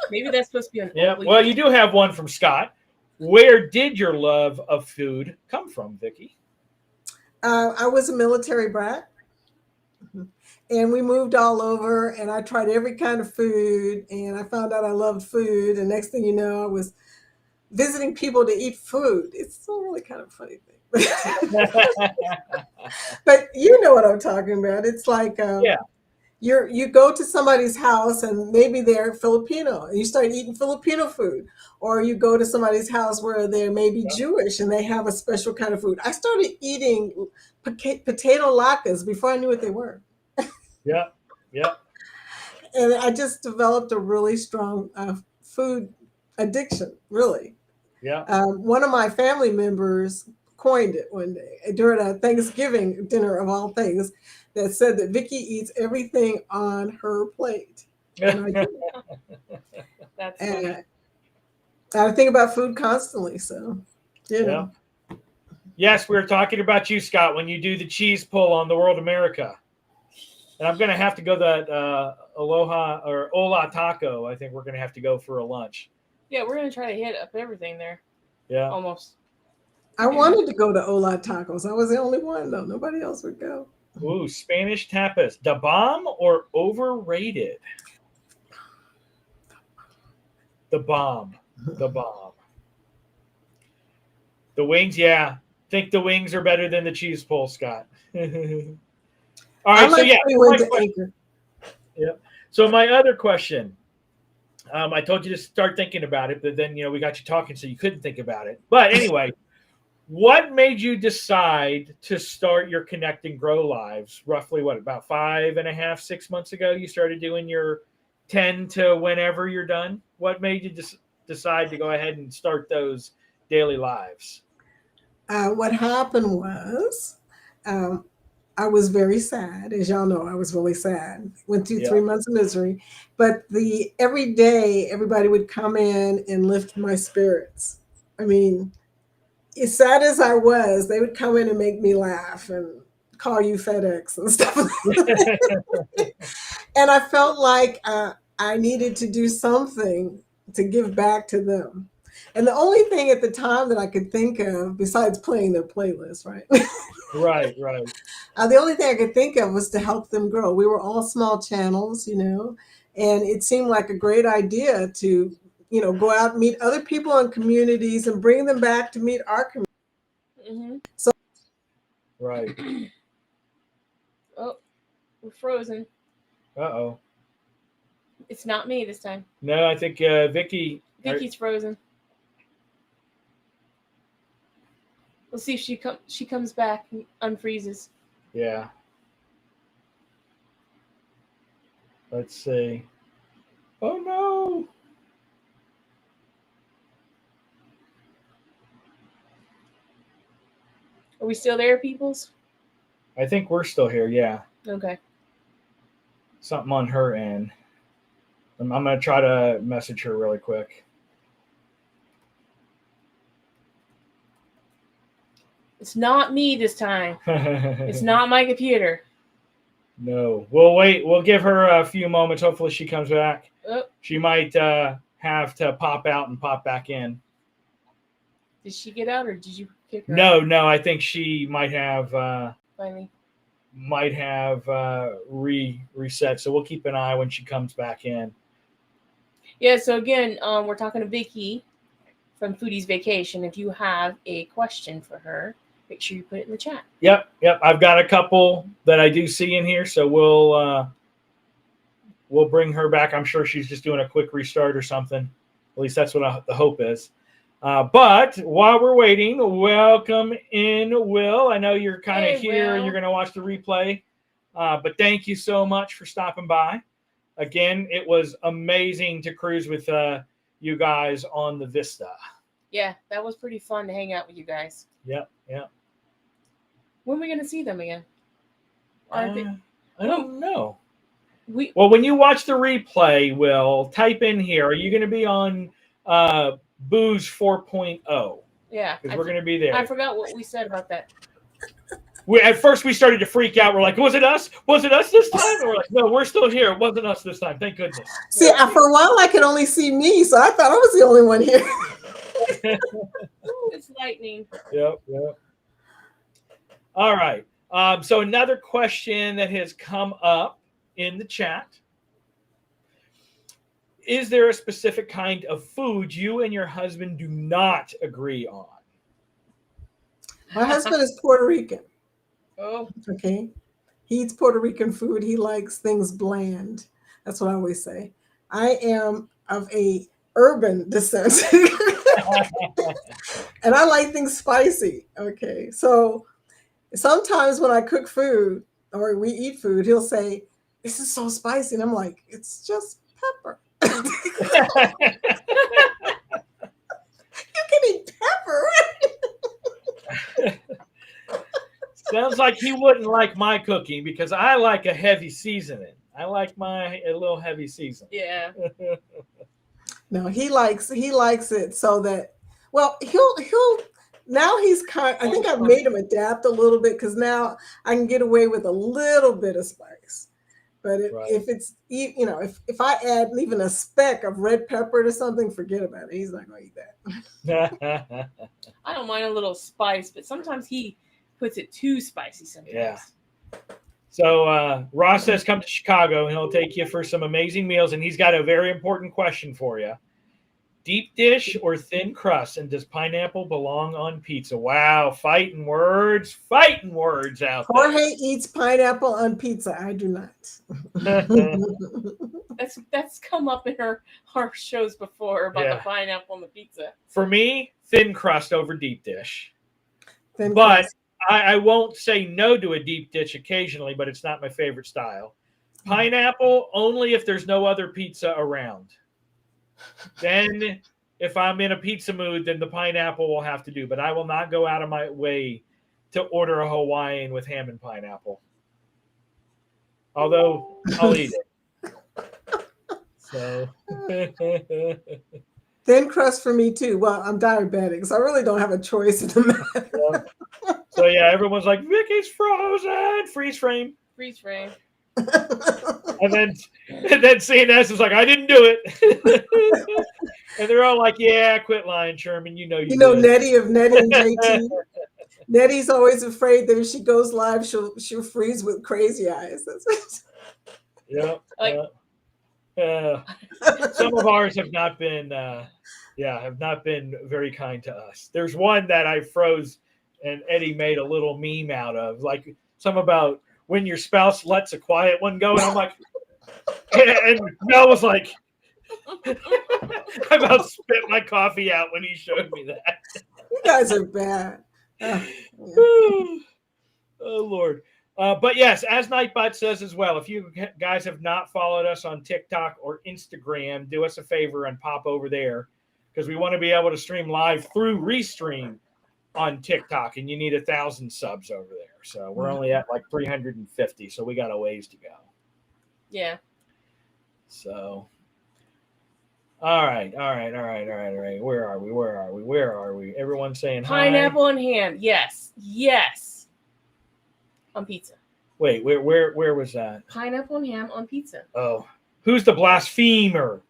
Maybe that's supposed to be an Well, you do have one from Scott. Where did your love of food come from, Vicki? I was a military brat. And we moved all over, and I tried every kind of food, and I found out I loved food. And next thing you know, I was visiting people to eat food. It's a really kind of funny thing. But you know what I'm talking about. It's like you go to somebody's house, and maybe they're Filipino, and you start eating Filipino food. Or you go to somebody's house where they're maybe Jewish, and they have a special kind of food. I started eating potato latkes before I knew what they were. Yeah. And I just developed a really strong food addiction, really. Yeah. One of my family members coined it one day during a Thanksgiving dinner of all things that said that Vicki eats everything on her plate. And That's funny. I think about food constantly, so, you know. Yes, we were talking about you, Scott, when you do the cheese pull on the World America. And I'm going to have to go that Aloha or Ola Taco. I think we're going to have to go for a lunch. Yeah, we're going to try to hit up everything there. Yeah. Almost. I wanted to go to Ola Tacos. I was the only one, though. Nobody else would go. Ooh, Spanish tapas. The bomb or overrated? The bomb. The bomb. The wings, yeah. Think the wings are better than the cheese pull, Scott. All right, So my other question, I told you to start thinking about it, but then we got you talking, so you couldn't think about it. But anyway, what made you decide to start your Connect and Grow lives? Roughly about 5.5, 6 months ago, you started doing your 10 to whenever you're done. What made you decide to go ahead and start those daily lives? What happened was, I was very sad. As y'all know, I was really sad. Went through Yeah. 3 months of misery. But every day, everybody would come in and lift my spirits. I mean, as sad as I was, they would come in and make me laugh and call you FedEx and stuff. And I felt like I needed to do something to give back to them. And the only thing at the time that I could think of, besides playing their playlist, right? Right. The only thing I could think of was to help them grow. We were all small channels, and it seemed like a great idea to, go out and meet other people in communities and bring them back to meet our community. Mm-hmm. So, Right. Oh, we're frozen. Uh-oh. It's not me this time. No, I think Vicky. Vicky's frozen. We'll see if she comes back and unfreezes. Yeah. Let's see. Oh no. Are we still there, peoples? I think we're still here. Yeah. Okay. Something on her end. I'm going to try to message her really quick. It's not me this time. It's not my computer. No. We'll wait. We'll give her a few moments. Hopefully she comes back. Oh, She might have to pop out and pop back in. did she get out or did you kick her? No. I think she might have Finally. reset. So we'll keep an eye when she comes back in. Yeah, so again, we're talking to Vicky from Foodie's Vacation. If you have a question for her, make sure you put it in the chat. Yep. I've got a couple that I do see in here, so we'll bring her back. I'm sure she's just doing a quick restart or something. At least that's what the hope is. But while we're waiting, welcome in, Will. I know you're kind of here Will. and you're going to watch the replay. But thank you so much for stopping by. Again, it was amazing to cruise with you guys on the Vista. Yeah, that was pretty fun to hang out with you guys. Yep. When are we going to see them again? I don't know. We Well, when you watch the replay, Will, type in here. Are you going to be on Booze 4.0? Yeah. Because we're going to be there. I forgot what we said about that. At first, we started to freak out. We're like, was it us? Was it us this time? And we're like, no, we're still here. It wasn't us this time. Thank goodness. see, for a while I could only see me, so I thought I was the only one here. Ooh, it's lightning. Yep. All right. So another question that has come up in the chat. Is there a specific kind of food you and your husband do not agree on? My husband is Puerto Rican. Oh, Okay. He eats Puerto Rican food. He likes things bland. That's what I always say. I am of a urban descent. And I like things spicy. Okay. So sometimes when I cook food or we eat food, he'll say, "This is so spicy." And I'm like, "It's just pepper." You can eat pepper. Sounds like he wouldn't like my cooking because I like a heavy seasoning. I like a little heavy seasoning. yeah. No, he likes it so that, well, he'll now he's I think I've made him adapt a little bit because now I can get away with a little bit of spice. But if it's, if I add even a speck of red pepper to something, forget about it. He's not going to eat that. I don't mind a little spice, but sometimes he puts it too spicy sometimes. Yeah. So Ross says, come to Chicago and he'll take you for some amazing meals. And he's got a very important question for you. Deep dish or thin crust? And does pineapple belong on pizza? Wow. Fighting words out there. Jorge eats pineapple on pizza. I do not. That's come up in our shows before about the pineapple on the pizza. For me, thin crust over deep dish. Thin but crust. I won't say no to a deep dish occasionally, but it's not my favorite style. Pineapple only if there's no other pizza around. Then if I'm in a pizza mood, then the pineapple will have to do. But I will not go out of my way to order a Hawaiian with ham and pineapple. Although I'll eat it. So Thin crust for me too. Well, I'm diabetic, so I really don't have a choice in the matter. Yeah. So yeah, everyone's like, Vicky's frozen, freeze frame. Freeze frame. And then CNS is like, I didn't do it. And they're all like, yeah, quit lying, Sherman. You know you did. Nettie of Nettie and JT. Nettie's always afraid that if she goes live, she'll freeze with crazy eyes. Yeah. Like- Some of ours have not been very kind to us. There's one that I froze and Eddie made a little meme out of, like some about when your spouse lets a quiet one go, and I'm like, and Mel was like, I about spit my coffee out when he showed me that. You guys are bad. Yeah. Oh Lord. But yes, as Nightbot says as well, if you guys have not followed us on TikTok or Instagram, do us a favor and pop over there, because we want to be able to stream live through Restream on TikTok, and you need 1,000 subs over there. So we're only at like 350, so we got a ways to go. Yeah. So, all right. Where are we? Everyone's saying Pineapple hi. and ham. Yes. On pizza. Wait, where was that? Pineapple and ham on pizza. Oh, who's the blasphemer?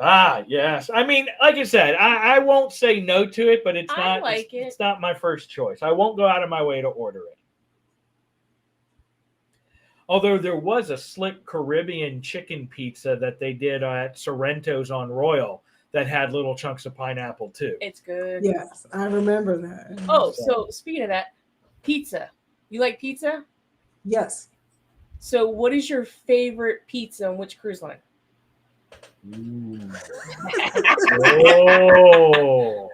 Ah, yes. I mean, like I said, I won't say no to it, but it's not my first choice. I won't go out of my way to order it. Although there was a slick Caribbean chicken pizza that they did at Sorrento's on Royal that had little chunks of pineapple too. It's good. Yes, I remember that. Oh, so speaking of that, pizza. You like pizza? Yes. So what is your favorite pizza on which cruise line? Oh.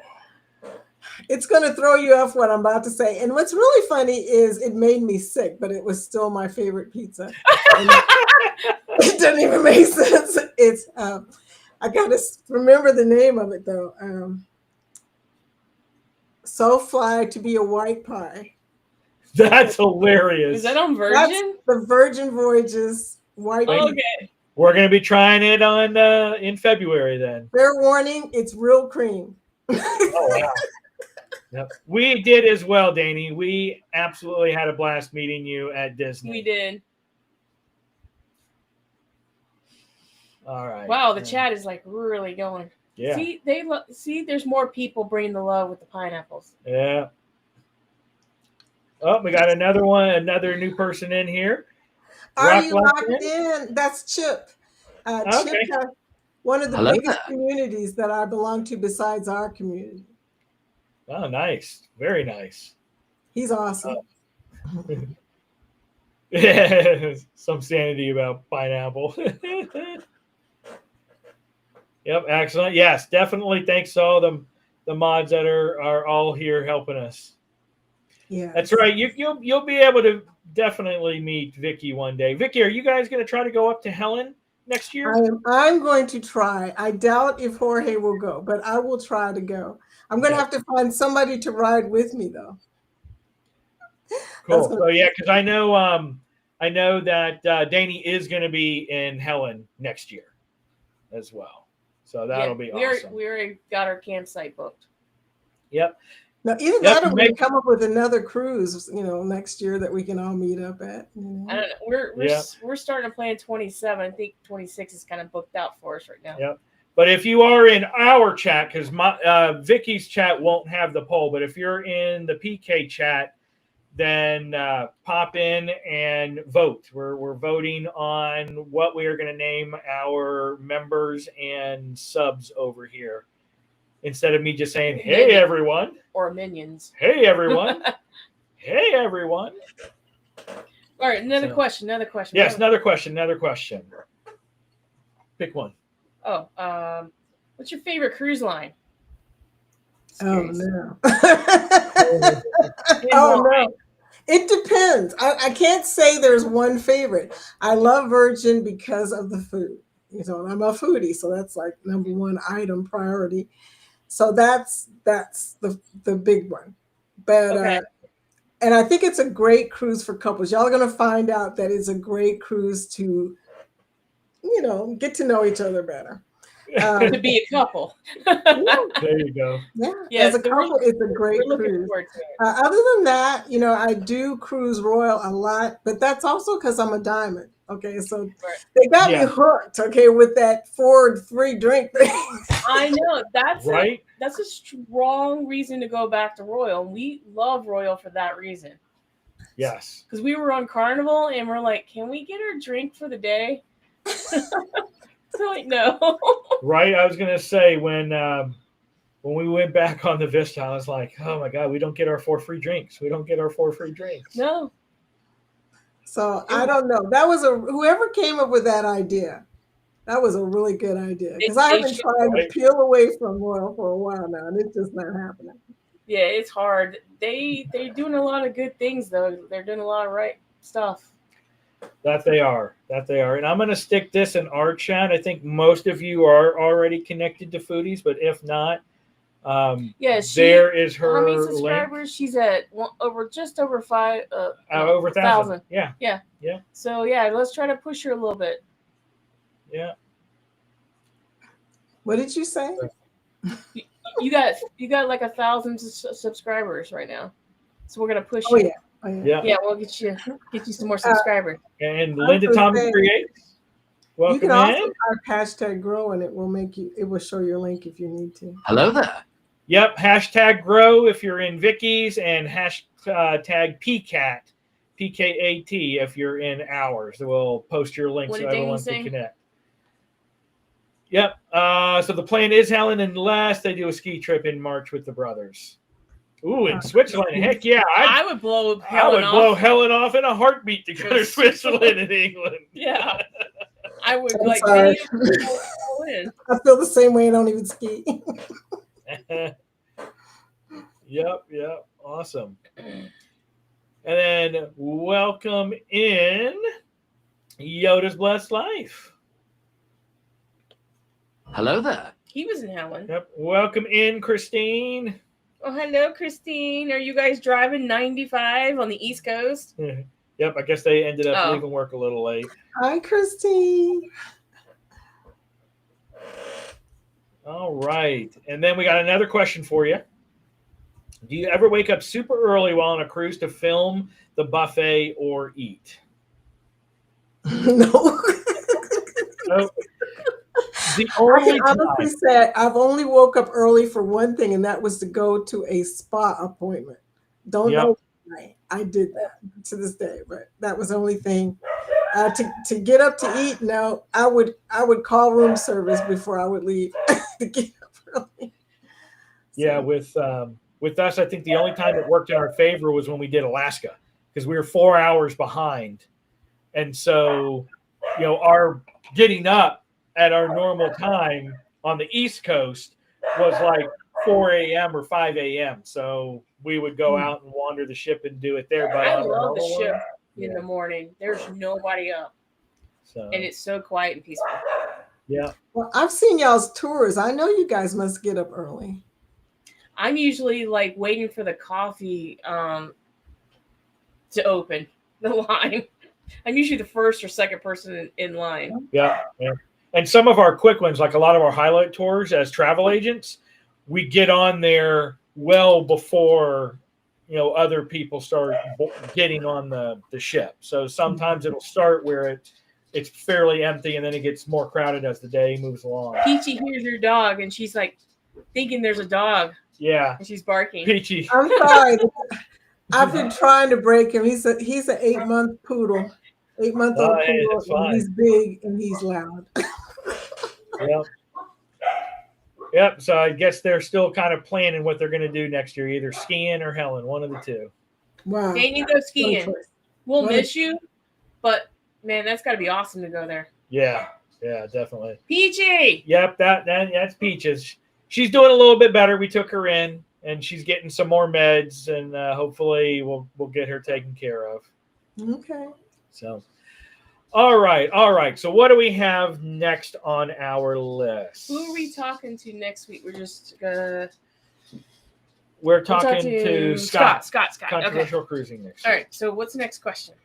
It's going to throw you off what I'm about to say. And what's really funny is it made me sick, but it was still my favorite pizza. It doesn't even make sense. It's I got to remember the name of it though. So Fly to Be a White Pie. That's hilarious. Is that on Virgin? That's the Virgin Voyages white pie. Okay. We're going to be trying it on in February then. Fair warning, it's real cream. Oh, wow. Yep. We did as well, Danny. We absolutely had a blast meeting you at Disney. We did. All right. Wow, the chat is like really going. Yeah. See, there's more people bringing the love with the pineapples. Yeah. Oh, we got another one, another new person in here. Are you locked in? That's Chip. Okay. Chip has one of the Hello biggest there. communities that I belong to besides our community. Oh, nice. Very nice. He's awesome. Some sanity about pineapple. Yep, excellent. Yes, definitely. Thanks to all the mods that are all here helping us. Yeah, that's right. You'll be able to definitely meet Vicky one day. Vicky, are you guys going to try to go up to Helen next year? I'm going to try. I doubt if Jorge will go, but I will try to go. I'm going to have to find somebody to ride with me, though. Cool. So yeah, because I know that Danny is going to be in Helen next year as well. So that'll be awesome. We already got our campsite booked. Yep. Now, either that or we can come up with another cruise, next year that we can all meet up at. I don't know. We're starting to plan 27. I think 26 is kind of booked out for us right now. Yep. But if you are in our chat, because Vicky's chat won't have the poll, but if you're in the PK chat, then pop in and vote. We're voting on what we are going to name our members and subs over here. Instead of me just saying, hey, everyone. Or minions. Hey, everyone. Hey, everyone. All right, another question. Yes, another question. Pick one. Oh, what's your favorite cruise line? Oh, no. Oh, no. It depends. I can't say there's one favorite. I love Virgin because of the food. I'm a foodie, so that's like number one item priority. So that's the big one. But And I think it's a great cruise for couples. Y'all are going to find out that it's a great cruise to, get to know each other better. To be a couple. There you go. Yeah, as a couple, it's a great cruise. Other than that, I do cruise Royal a lot, but that's also because I'm a diamond. Okay, so they got me hooked. Okay, with that 4-3 drink thing. I know that's right. That's a strong reason to go back to Royal. We love Royal for that reason. Yes, because we were on Carnival and we're like, can we get our drink for the day? So like, no. Right. I was gonna say when we went back on the Vista, I was like, oh my God, we don't get our 4 free drinks. We don't get our 4 free drinks. No. So I don't know. That was whoever came up with that idea. That was a really good idea because I have been trying to peel away from Royal for a while now, and it's just not happening. Yeah, it's hard. They're doing a lot of good things though. They're doing a lot of right stuff. That they are. And I'm going to stick this in our chat. I think most of you are already connected to Foodies, but if not, there is her. How many subscribers? Link. She's at just over 5. Over 1,000. Yeah. So yeah, let's try to push her a little bit. Yeah. What did you say? You got like 1,000 subscribers right now, so we're gonna push you. Yeah, we'll get you some more subscribers. And Linda Thomas creates. Welcome you can in. also type hashtag grow, and it will show your link if you need to. Hello there. Yep, hashtag grow if you're in Vicky's, and hashtag PKAT, PKAT if you're in ours. We'll post your link so everyone can connect. Yep. So the plan is, Helen, unless they do a ski trip in March with the brothers. Ooh, in Switzerland. Heck yeah. I would blow Helen off in a heartbeat to go to Switzerland and England. Yeah. I would I feel the same way. I don't even ski. Yep. Awesome. And then welcome in Yoda's Blessed Life. Hello there. He was in Helen. Yep. Welcome in, Christine. Oh, hello, Christine. Are you guys driving 95 on the East Coast? Yep. I guess they ended up leaving work a little late. Hi, Christine. All right. And then we got another question for you. Do you ever wake up super early while on a cruise to film the buffet or eat? No. Nope. I can honestly say I've only woke up early for one thing, and that was to go to a spa appointment. Don't know why I did that to this day, but that was the only thing. To get up to eat, no, I would call room service before I would leave to get up early. Yeah, with us, I think the only time it worked in our favor was when we did Alaska, because we were 4 hours behind, and so our getting up at our normal time on the East Coast was like 4 a.m. or 5 a.m. So we would go out and wander the ship and do it there. But I love the ship in the morning. There's nobody up. And it's so quiet and peaceful. Yeah. Well, I've seen y'all's tours. I know you guys must get up early. I'm usually like waiting for the coffee to open the line. I'm usually the first or second person in line. Yeah. And some of our quick ones, like a lot of our highlight tours as travel agents, we get on there well before, other people start getting on the ship. So sometimes it'll start where it's fairly empty, and then it gets more crowded as the day moves along. Peachy hears your dog, and she's like thinking there's a dog. Yeah. And she's barking. Peachy. I'm sorry. I've been trying to break him. He's an 8-month poodle. 8-month-old poodle, and he's big and he's loud. Yep. So I guess they're still kind of planning what they're going to do next year, either skiing or Helen, one of the two. Wow. They need to go skiing. We'll miss you, but man, that's got to be awesome to go there. Yeah, definitely. Peachy. Yep, that's Peaches. She's doing a little bit better. We took her in, and she's getting some more meds, and hopefully we'll get her taken care of. Okay. So, all right. So what do we have next on our list? Who are we talking to next week? We're just gonna. we're talking to Scott. Scott. Okay. Controversial cruising next. All right. So what's the next question?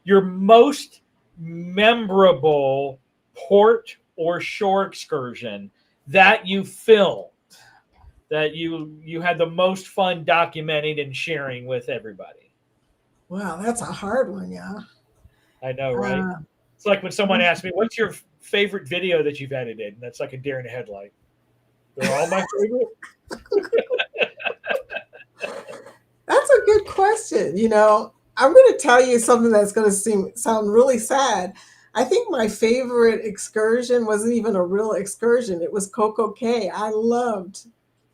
Your most memorable port or shore excursion that you filmed, that you had the most fun documenting and sharing with everybody. Wow, that's a hard one, yeah. I know, right? It's like when someone asks me, "What's your favorite video that you've edited?" And that's like a deer in the headlight. They're all my favorite. That's a good question. You know, I'm going to tell you something that's going to sound really sad. I think my favorite excursion wasn't even a real excursion. It was Coco Cay. I loved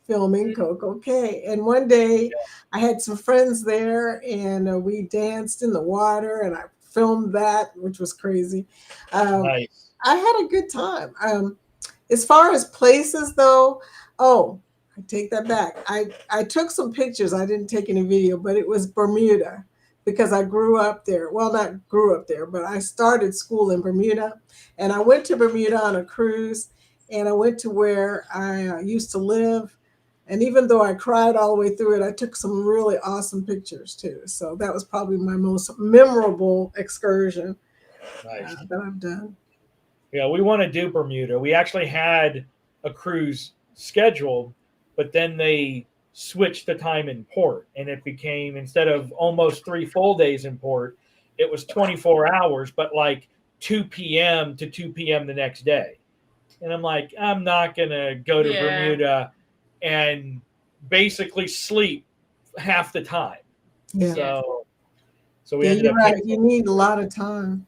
filming Coco Cay. And one day I had some friends there and we danced in the water and I filmed that, which was crazy. Nice. I had a good time. As far as places though, I take that back. I took some pictures. I didn't take any video, but it was Bermuda because I grew up there. Well, not grew up there, but I started school in Bermuda. And I went to Bermuda on a cruise and I went to where I used to live. And even though I cried all the way through it, I took some really awesome pictures too. So that was probably my most memorable excursion that I've done. Yeah, we want to do Bermuda. We actually had a cruise scheduled, but then they switched the time in port, and it became, instead of almost 3 full days in port, it was 24 hours, but like 2 p.m. to 2 p.m. the next day. And I'm like, I'm not going to go to Bermuda and basically sleep half the time. Yeah. So we ended up. Right. You need a lot of time.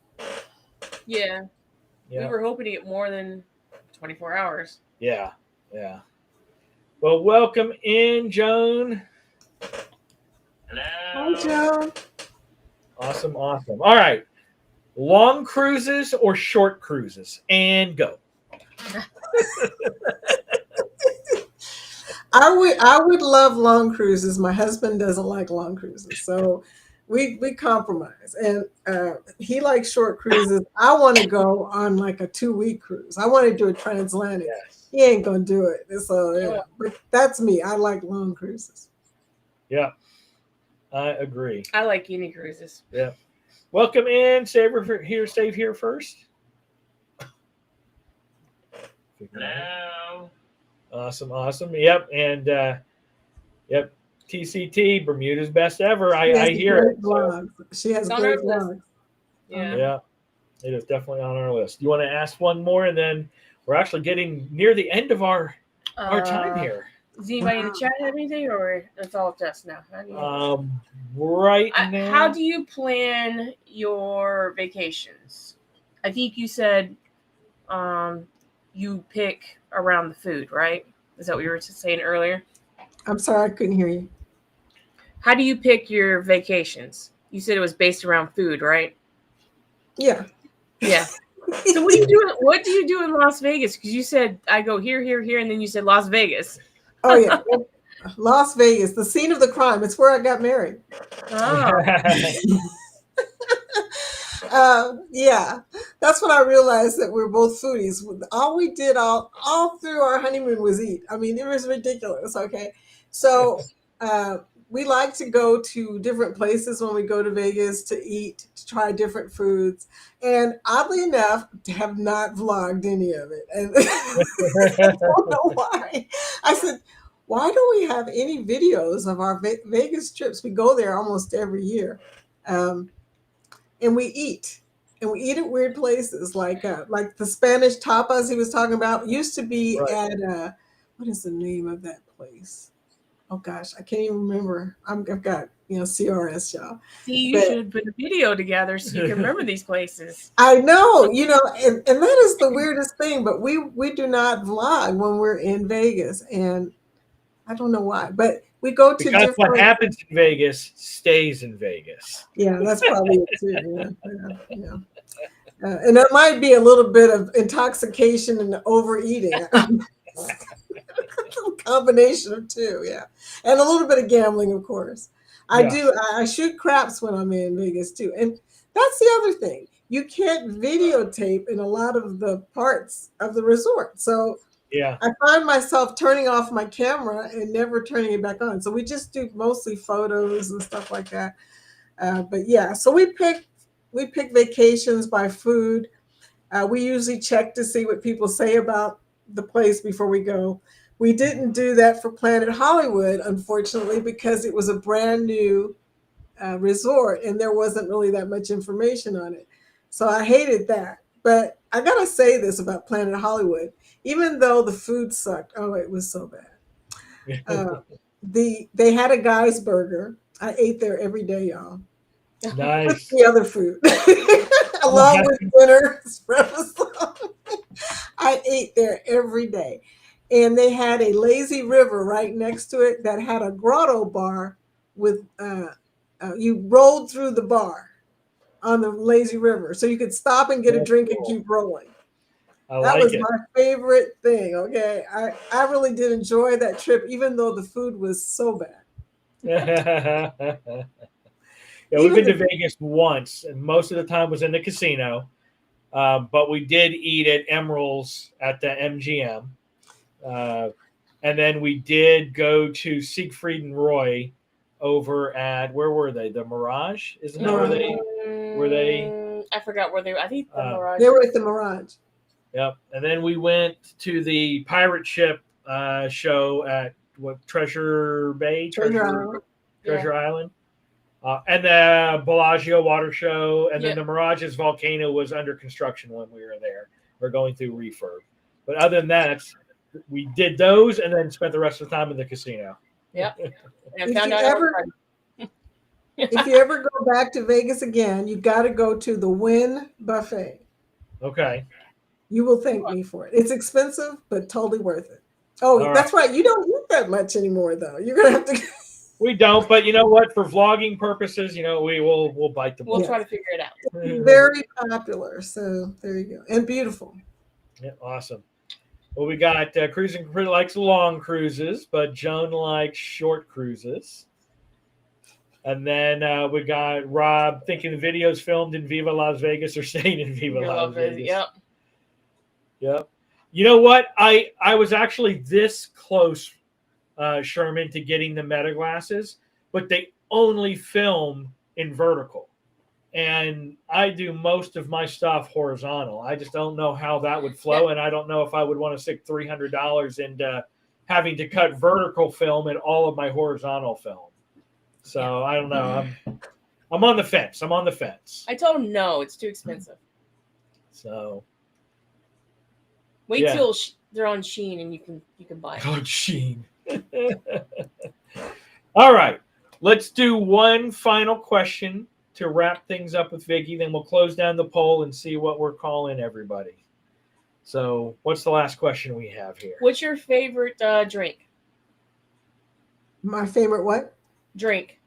Yeah. We were hoping to get more than 24 hours. Yeah. Well, welcome in, Joan. Hello. Hi, Joan. Awesome. All right. Long cruises or short cruises? And go. I would love long cruises. My husband doesn't like long cruises. So we compromise. And he likes short cruises. I want to go on like a 2-week cruise. I want to do a transatlantic. Yes. He ain't going to do it. So but that's me. I like long cruises. Yeah, I agree. I like uni cruises. Yeah. Welcome in. Save here first. Hello. Awesome. Yep. And yep. TCT, Bermuda's best ever. I hear it. So. She has great vlogs. Yeah. It is definitely on our list. You want to ask one more, and then we're actually getting near the end of our time here. Does anybody in the chat have anything, or it's all just now? Right now. How do you plan your vacations? I think you said you pick around the food, right? Is that what you were saying earlier? I'm sorry, I couldn't hear you. How do you pick your vacations? You said it was based around food, right? Yeah. So what do you do in Las Vegas? Because you said I go here, and then you said Las Vegas. Oh yeah, Las Vegas, the scene of the crime. It's where I got married. Yeah, that's when I realized that we're both foodies. All we did all through our honeymoon was eat. I mean, it was ridiculous. Okay, so we like to go to different places when we go to Vegas to eat, to try different foods. And oddly enough, have not vlogged any of it. And I don't know why. I said, why don't we have any videos of our Vegas trips? We go there almost every year. And we eat. And we eat at weird places, like the Spanish tapas he was talking about. Used to be at, what is the name of that place? Oh gosh, I can't even remember. I've got CRS, y'all. See, you should put a video together so you can remember these places. I know, and that is the weirdest thing. But we do not vlog when we're in Vegas, and I don't know why. But we go to because what happens in Vegas stays in Vegas. Yeah, that's probably it too. Yeah. And there might be a little bit of intoxication and overeating. Combination of two, yeah, and a little bit of gambling, of course. I shoot craps when I'm in Vegas too, and that's the other thing. You can't videotape in a lot of the parts of the resort, so Yeah. I find myself turning off my camera and never turning it back on. So we just do mostly photos and stuff like that. But yeah, so we pick vacations by food. We usually check to see what people say about the place before we go. We didn't do that for Planet Hollywood, unfortunately, because it was a brand new resort and there wasn't really that much information on it. So I hated that. But I gotta say this about Planet Hollywood, even though the food sucked, oh, it was so bad. They had a guy's burger. I ate there every day, y'all. With Nice. the other food, along with dinner, breakfast. I ate there every day. And they had a lazy river right next to it that had a grotto bar with, you rolled through the bar on the lazy river. So you could stop and get a drink and keep rolling. That was my favorite thing. Okay. I really did enjoy that trip, even though the food was so bad. Yeah, we've been to Vegas once, and most of the time was in the casino. But we did eat at Emerald's at the MGM. And then we did go to Siegfried and Roy over at, where were they? The Mirage? Isn't that were they? I forgot where they were. I think the Mirage. They were at the Mirage. Yep. And then we went to the pirate ship show at Treasure Bay? Treasure Island. And the Bellagio water show. And then the Mirage's volcano was under construction when we were there. We're going through refurb. But other than that, we did those and then spent the rest of the time in the casino. Yep. And if you ever go back to Vegas again, you got to go to the Wynn Buffet. Okay. You will thank me for it. It's expensive, but totally worth it. Oh, that's right. You don't eat that much anymore, though. You're gonna have to. We don't, but you know what? For vlogging purposes, we'll bite the bullet. We'll try to figure it out. Very popular, so there you go, and beautiful. Yeah, awesome. Well, we got Cruising likes long cruises, but Joan likes short cruises. And then we got Rob thinking the videos filmed in Viva Las Vegas or staying in Viva Las Vegas. Yep. You know what? I was actually this close, Sherman, to getting the Meta glasses, but they only film in vertical. And I do most of my stuff horizontal. I just don't know how that would flow, and I don't know if I would want to stick $300 into having to cut vertical film in all of my horizontal film. So I don't know. I'm on the fence. I told him no, it's too expensive. So wait till they're on Shein and you can buy it. On Shein. All right, let's do one final question to wrap things up with Vicky. Then we'll close down the poll and see what we're calling everybody. So, what's the last question we have here? What's your favorite drink? My favorite what? Drink.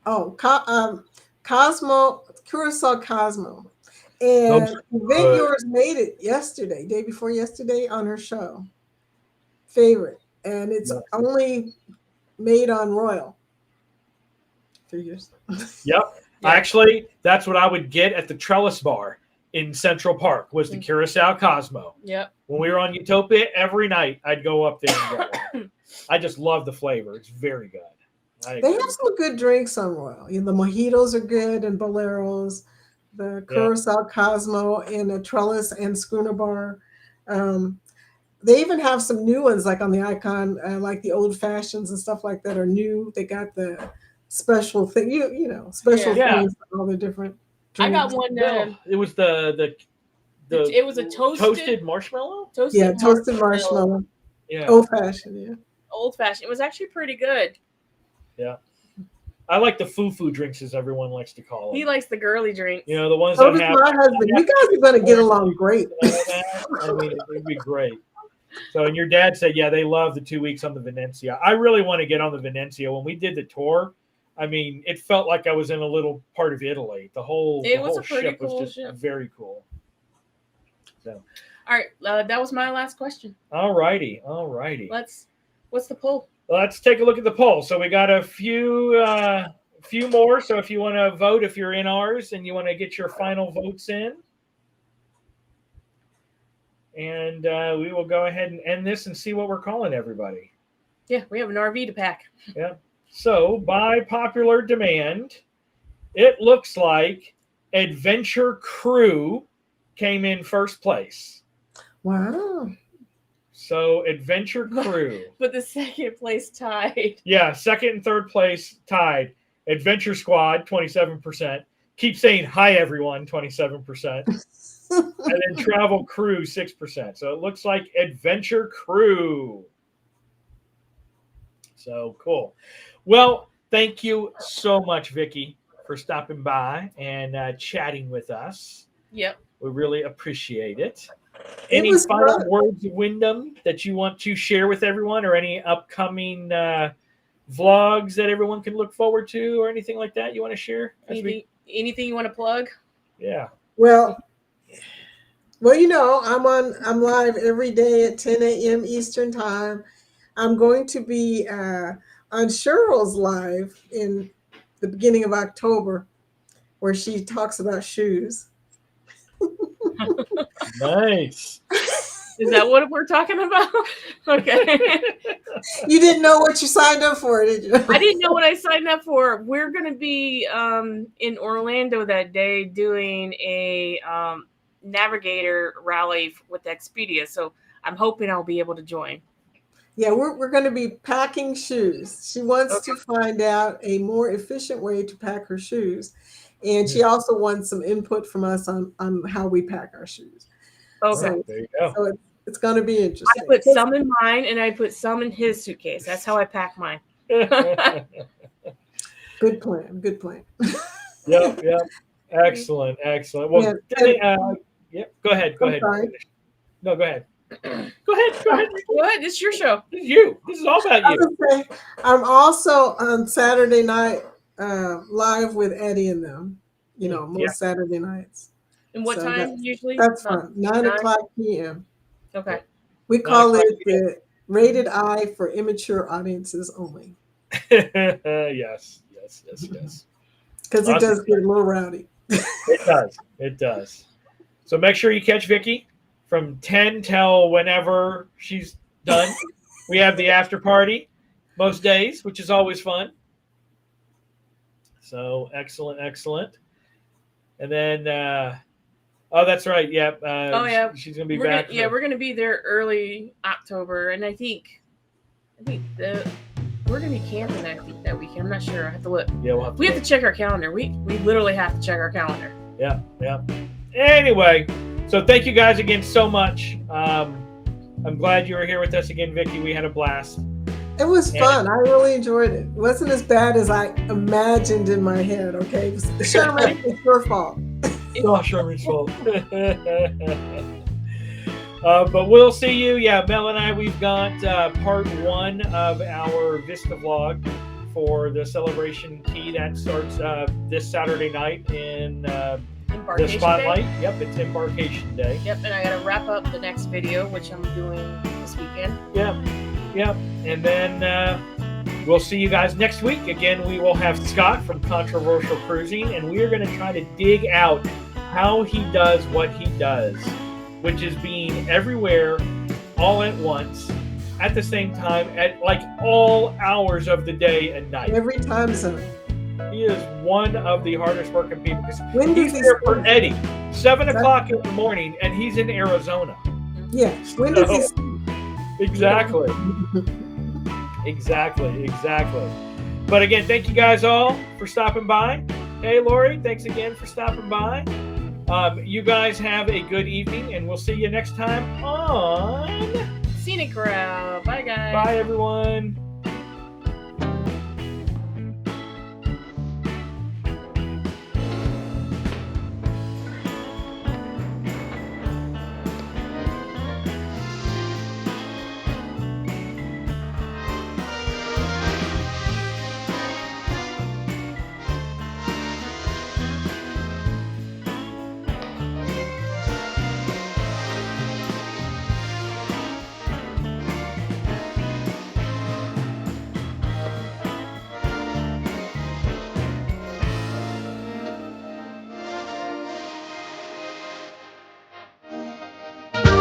Oh, Cosmo, Curacao Cosmo. And Vin Yours made it yesterday, day before yesterday on her show. Favorite. And it's only made on Royal. 3 years. Yep. Actually, that's what I would get at the Trellis Bar in Central Park was the Curacao Cosmo. Yep. When we were on Utopia, every night I'd go up there and get one. I just love the flavor. It's very good. They have some good drinks on Royal. The mojitos are good and boleros. The Curacao Cosmo and the Trellis and Schooner Bar. They even have some new ones like on the Icon, like the old fashions and stuff like that are new. They got the special thing, special things, all the different drinks. I got one. It was it was a toasted marshmallow. Toasted marshmallow. Yeah, old fashioned. Yeah, old fashioned. It was actually pretty good. Yeah. I like the foo-foo drinks, as everyone likes to call them. He likes the girly drinks. The ones so that have. My husband. You guys are going to get along great. I mean, it'd be great. So, and your dad said, they love the 2 weeks on the Venezia. I really want to get on the Venezia. When we did the tour, I mean, it felt like I was in a little part of Italy. The whole ship was just very cool. So, all right, that was my last question. All righty. What's the poll? Let's take a look at the poll. So we got a few more. So if you want to vote, if you're in ours and you want to get your final votes in. and we will go ahead and end this and see what we're calling everybody. Yeah, we have an RV to pack. Yeah. So, by popular demand, it looks like Adventure Crew came in first place. Wow. So, Adventure Crew. But the second place tied. Yeah, second and third place tied. Adventure Squad, 27%. Keep saying hi, everyone, 27%. And then Travel Crew, 6%. So, it looks like Adventure Crew. So, cool. Well, thank you so much, Vicky, for stopping by and chatting with us. Yep. We really appreciate it. It Any was final fun. words of Wyndham that you want to share with everyone, or any upcoming vlogs that everyone can look forward to, or anything like that you want to share? Anything you want to plug? Yeah. Well, you know, I'm live every day at 10 a.m. Eastern time. I'm going to be on Cheryl's live in the beginning of October, where she talks about shoes. Nice. Is that what we're talking about? Okay. You didn't know what you signed up for, did you? I didn't know what I signed up for. We're going to be in Orlando that day doing a navigator rally with Expedia. So I'm hoping I'll be able to join. Yeah, we're going to be packing shoes. She wants to find out a more efficient way to pack her shoes. And she also wants some input from us on how we pack our shoes. Okay. So, there you go. So it's going to be interesting. I put some in mine and I put some in his suitcase. That's how I pack mine. Good plan. Good plan. Yep. Excellent. Well, go ahead. Sorry. No, go ahead. Go ahead. What? This is your show. This is you. This is all about you. I'm also on Saturday night live with Eddie and them. You know, most Saturday nights. And what time usually? That's fun. 9 o'clock p.m. Okay. We call it the rated I for immature audiences only. Yes. Because it does get a little rowdy. It does. So make sure you catch Vicky from 10 till whenever she's done. We have the after party most days, which is always fun. So excellent. And then, that's right. Yep. She's gonna be back. We're gonna be there early October, and I think we're gonna be camping that weekend. I'm not sure. I have to look. Yeah, we have to check our calendar. We literally have to check our calendar. Yeah. Anyway, so thank you guys again so much. I'm glad you were here with us again, Vicky. We had a blast. It was fun. I really enjoyed it. It wasn't as bad as I imagined in my head, okay? Sherman, it's your fault. It's all Sherman's fault. But we'll see you. Yeah, Mel and I, we've got part 1 of our Vista vlog for the Celebration Key that starts this Saturday night in the Spotlight. Day? Yep, it's Embarkation Day. Yep, and I got to wrap up the next video, which I'm doing this weekend. Yep. And then we'll see you guys next week. Again, we will have Scott from Controversial Cruising, and we are going to try to dig out how he does what he does, which is being everywhere all at once at the same time at like all hours of the day and night. Every time zone. He is one of the hardest working people because he's there for Eddie, 7 o'clock in the morning, and he's in Arizona. Yeah. When does he sleep? Exactly. But again, thank you guys all for stopping by. Hey, Lori, thanks again for stopping by. You guys have a good evening, and we'll see you next time on Scenic Route. Bye, guys. Bye, everyone.